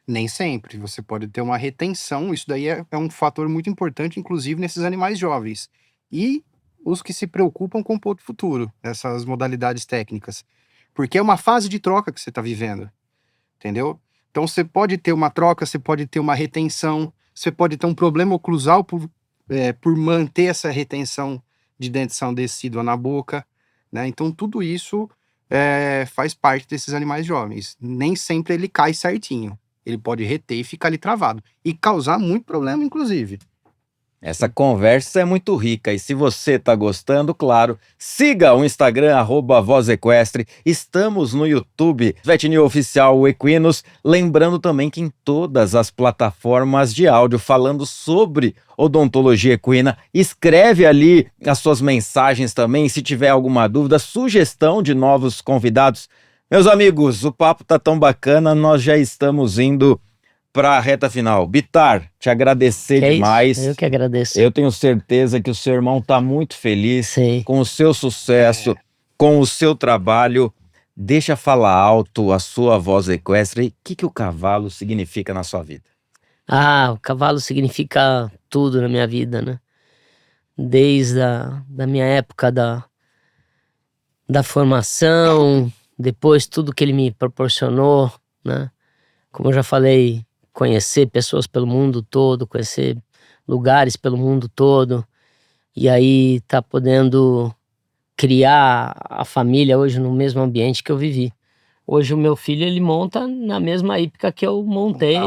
Nem sempre. Você pode ter uma retenção. Isso daí é um fator muito importante, inclusive nesses animais jovens. E os que se preocupam com o ponto futuro, essas modalidades técnicas. Porque é uma fase de troca que você está vivendo. Entendeu? Então você pode ter uma troca, você pode ter uma retenção, você pode ter um problema oclusal por manter essa retenção de dentição decídua na boca, né? Então tudo isso faz parte desses animais jovens. Nem sempre ele cai certinho. Ele pode reter e ficar ali travado. E causar muito problema, inclusive. Essa conversa é muito rica e se você está gostando, claro, siga o Instagram @vozequestre, estamos no YouTube, VetNews Oficial Equinos, lembrando também que em todas as plataformas de áudio falando sobre odontologia equina, escreve ali as suas mensagens também, se tiver alguma dúvida, sugestão de novos convidados. Meus amigos, o papo tá tão bacana, nós já estamos indo para a reta final. Bitar, te agradecer demais. Isso? Eu que agradeço. Eu tenho certeza que o seu irmão está muito feliz Sim. com o seu sucesso, com o seu trabalho. Deixa falar alto a sua voz equestre. O que o cavalo significa na sua vida? O cavalo significa tudo na minha vida, né? Desde da minha época da formação, depois tudo que ele me proporcionou, né? Como eu já falei, conhecer pessoas pelo mundo todo, conhecer lugares pelo mundo todo, e aí tá podendo criar a família hoje no mesmo ambiente que eu vivi. Hoje o meu filho, ele monta na mesma hípica que eu montei.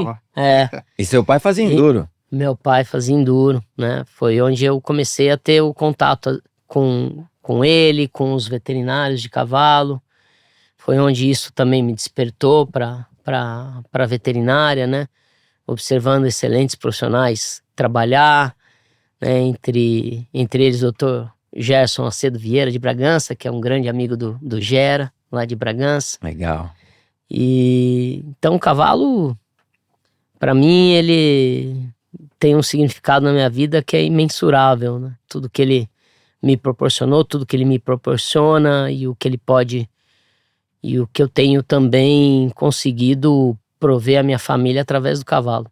E seu pai fazia enduro? Meu pai fazia enduro, né? Foi onde eu comecei a ter o contato com ele, com os veterinários de cavalo. Foi onde isso também me despertou para a veterinária, né? Observando excelentes profissionais trabalhar, né? Entre eles o Dr. Gerson Acedo Vieira de Bragança, que é um grande amigo do Gera, lá de Bragança. Legal. E então o cavalo, para mim, ele tem um significado na minha vida que é imensurável, né? Tudo que ele me proporcionou, tudo que ele me proporciona e o que ele pode, e o que eu tenho também conseguido prover a minha família através do cavalo.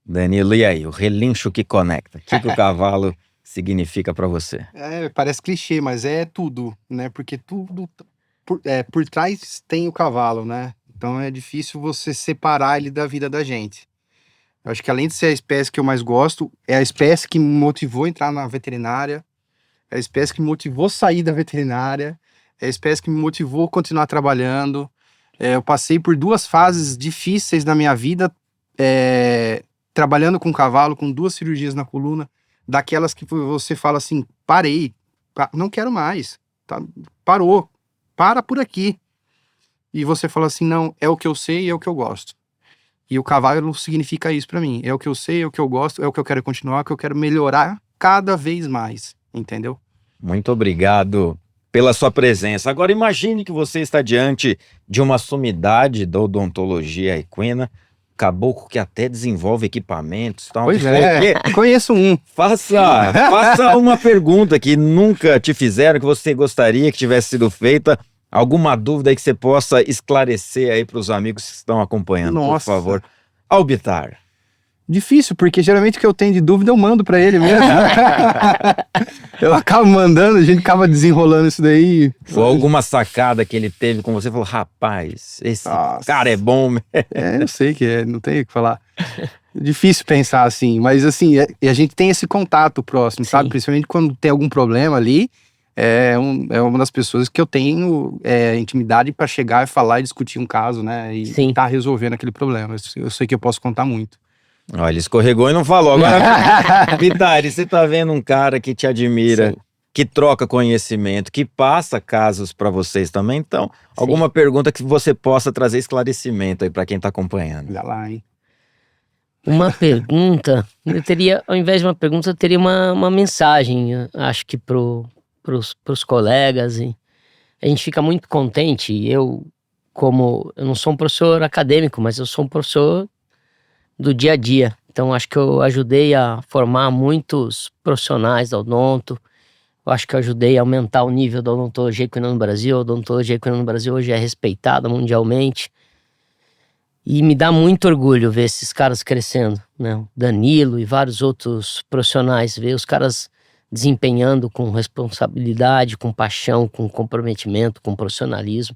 Danilo, e aí? O relincho que conecta. O que o cavalo significa para você? Parece clichê, mas é tudo, né? Porque tudo por trás tem o cavalo, né? Então é difícil você separar ele da vida da gente. Eu acho que além de ser a espécie que eu mais gosto, é a espécie que me motivou a entrar na veterinária, é a espécie que me motivou a sair da veterinária, é a espécie que me motivou a continuar trabalhando. Eu passei por 2 fases difíceis na minha vida, trabalhando com cavalo, com 2 cirurgias na coluna, daquelas que você fala assim, parei, não quero mais, tá? Parou, para por aqui. E você fala assim, não, é o que eu sei e é o que eu gosto. E o cavalo significa isso pra mim, é o que eu sei, é o que eu gosto, é o que eu quero continuar, é o que eu quero melhorar cada vez mais, entendeu? Muito obrigado pela sua presença. Agora imagine que você está diante de uma sumidade da odontologia equina, caboclo que até desenvolve equipamentos. Tal. Pois conheço um. Faça uma pergunta que nunca te fizeram, que você gostaria que tivesse sido feita. Alguma dúvida aí que você possa esclarecer aí para os amigos que estão acompanhando, por favor. Albitar. Difícil, porque geralmente o que eu tenho de dúvida eu mando pra ele mesmo. Eu acabo mandando, a gente acaba desenrolando isso daí. Ou alguma sacada que ele teve com você, falou, rapaz, esse cara é bom. Eu sei que não tem o que falar. Difícil pensar assim, mas assim, a gente tem esse contato próximo, sabe? Principalmente quando tem algum problema ali, é uma das pessoas que eu tenho intimidade para chegar e falar e discutir um caso, né? E Sim. tá resolvendo aquele problema. Eu sei que eu posso contar muito. Olha, ele escorregou e não falou. Agora, Vitari, você tá vendo um cara que te admira, Sim. que troca conhecimento, que passa casos para vocês também. Então, alguma pergunta que você possa trazer esclarecimento aí para quem tá acompanhando. Olha lá, hein? Uma pergunta, ao invés de uma pergunta, eu teria uma mensagem, acho que pros colegas. E a gente fica muito contente. Eu não sou um professor acadêmico, mas eu sou um professor do dia a dia. Então, acho que eu ajudei a formar muitos profissionais da odonto. Eu acho que eu ajudei a aumentar o nível da odontologia equina no Brasil. A odontologia equina no Brasil hoje é respeitada mundialmente. E me dá muito orgulho ver esses caras crescendo, né? O Danilo e vários outros profissionais, ver os caras desempenhando com responsabilidade, com paixão, com comprometimento, com profissionalismo,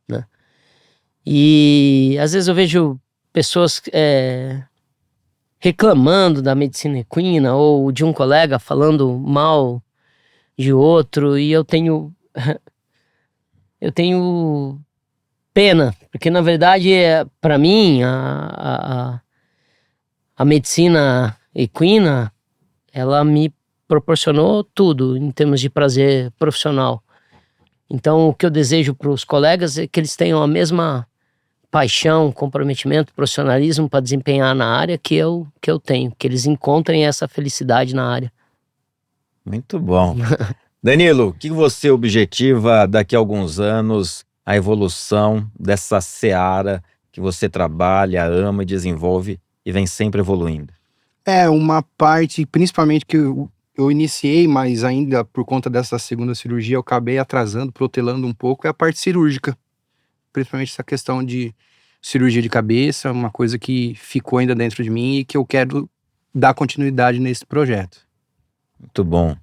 né? E às vezes eu vejo pessoas reclamando da medicina equina ou de um colega falando mal de outro, e eu tenho pena, porque na verdade para mim a medicina equina, ela me proporcionou tudo em termos de prazer profissional. Então o que eu desejo para os colegas é que eles tenham a mesma paixão, comprometimento, profissionalismo para desempenhar na área que eu tenho, que eles encontrem essa felicidade na área. Muito bom. Danilo, o que você objetiva daqui a alguns anos, a evolução dessa seara que você trabalha, ama e desenvolve e vem sempre evoluindo? Uma parte, principalmente que eu iniciei, mas ainda por conta dessa segunda cirurgia eu acabei atrasando, protelando um pouco, é a parte cirúrgica. Principalmente essa questão de cirurgia de cabeça, uma coisa que ficou ainda dentro de mim e que eu quero dar continuidade nesse projeto. Muito bom.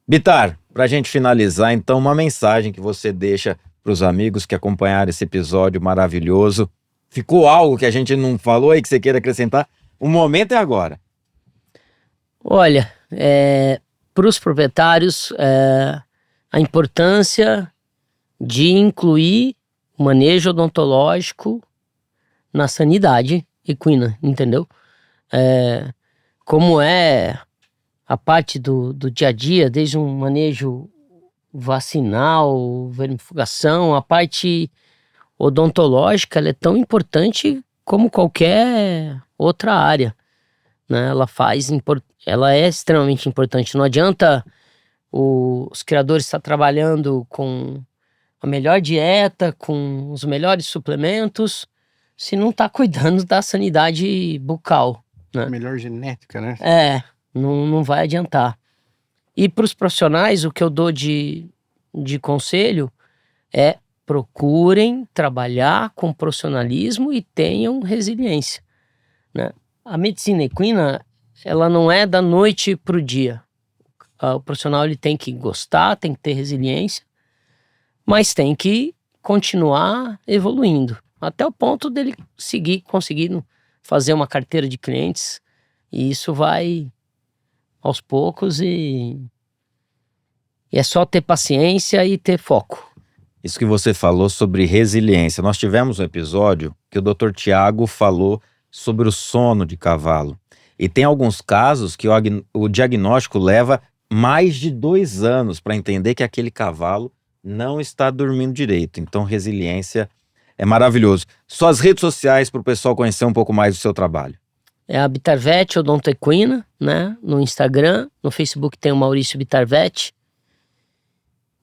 Bitar, para a gente finalizar, então, uma mensagem que você deixa para os amigos que acompanharam esse episódio maravilhoso. Ficou algo que a gente não falou aí que você queira acrescentar? O momento é agora. Olha, para os proprietários, a importância de incluir o manejo odontológico na sanidade equina, entendeu? Como a parte do dia a dia, desde um manejo vacinal, vermifugação, a parte odontológica, ela é tão importante como qualquer outra área, né? Ela é extremamente importante. Não adianta os criadores estar trabalhando com a melhor dieta, com os melhores suplementos, se não está cuidando da sanidade bucal, né? Melhor genética, né? Não vai adiantar. E para os profissionais, o que eu dou de conselho é: procurem trabalhar com profissionalismo e tenham resiliência, né? A medicina equina, ela não é da noite para o dia. O profissional ele tem que gostar, tem que ter resiliência, mas tem que continuar evoluindo, até o ponto dele conseguindo fazer uma carteira de clientes, e isso vai aos poucos, e é só ter paciência e ter foco. Isso que você falou sobre resiliência. Nós tivemos um episódio que o Dr. Tiago falou sobre o sono de cavalo. E tem alguns casos que o diagnóstico leva mais de 2 anos para entender que aquele cavalo não está dormindo direito. Então, resiliência é maravilhoso. Suas redes sociais para o pessoal conhecer um pouco mais do seu trabalho. É a Bitarvet Odonto Equina, né? No Instagram, no Facebook tem o Maurício Bitarvet.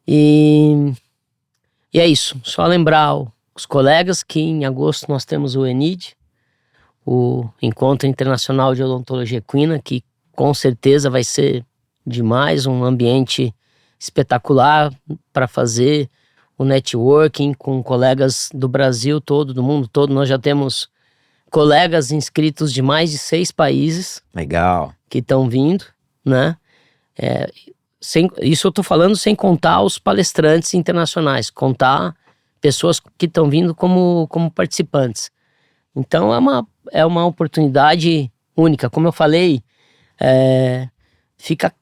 E é isso. Só lembrar os colegas que em agosto nós temos o ENID, o Encontro Internacional de Odontologia Equina, que com certeza vai ser demais, um ambiente espetacular para fazer o networking com colegas do Brasil todo, do mundo todo. Nós já temos colegas inscritos de mais de 6 países. Legal. Que estão vindo, né? Isso eu tô falando sem contar os palestrantes internacionais, contar pessoas que estão vindo como participantes. Então é uma oportunidade única. Como eu falei, fica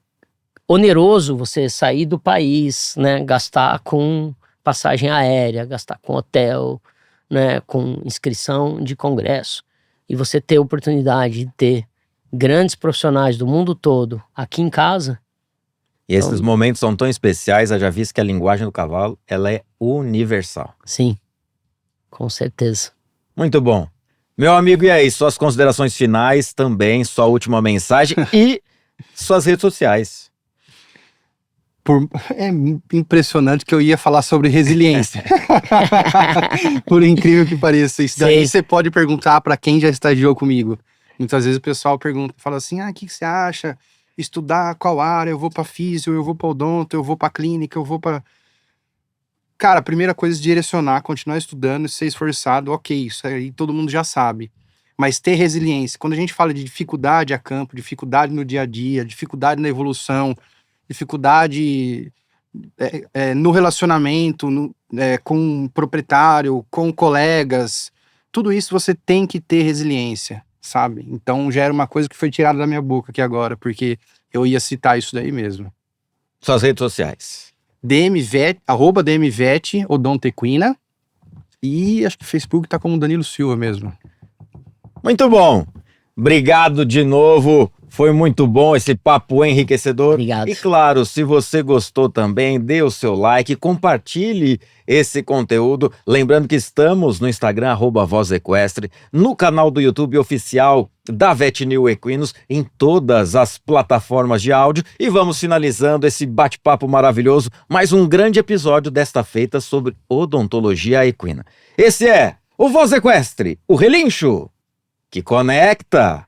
oneroso você sair do país, né? Gastar com passagem aérea, gastar com hotel, né? Com inscrição de congresso. E você ter a oportunidade de ter grandes profissionais do mundo todo aqui em casa. E esses momentos são tão especiais, já visto que a linguagem do cavalo, ela é universal. Sim, com certeza. Muito bom. Meu amigo, e aí, suas considerações finais também, sua última mensagem e suas redes sociais. É impressionante que eu ia falar sobre resiliência. Por incrível que pareça. Isso daí você pode perguntar para quem já estagiou comigo. Muitas vezes o pessoal pergunta, fala assim, o que você acha? Estudar qual área? Eu vou para físio, eu vou para odonto, eu vou para clínica, eu vou para... Cara, a primeira coisa é direcionar, continuar estudando, ser esforçado, ok, isso aí todo mundo já sabe. Mas ter resiliência. Quando a gente fala de dificuldade a campo, dificuldade no dia a dia, dificuldade na evolução, dificuldade no relacionamento, com o proprietário, com colegas, tudo isso você tem que ter resiliência, sabe? Então já era uma coisa que foi tirada da minha boca aqui agora, porque eu ia citar isso daí mesmo. Suas redes sociais. @DMVET, Odontoequina, e acho que o Facebook tá como Danilo Silva mesmo. Muito bom. Obrigado de novo. Foi muito bom esse papo enriquecedor. Obrigado. E claro, se você gostou também, dê o seu like, compartilhe esse conteúdo. Lembrando que estamos no Instagram, @VozEquestre, no canal do YouTube oficial da VetNew Equinos, em todas as plataformas de áudio. E vamos finalizando esse bate-papo maravilhoso, mais um grande episódio desta feita sobre odontologia equina. Esse é o Voz Equestre, o relincho que conecta.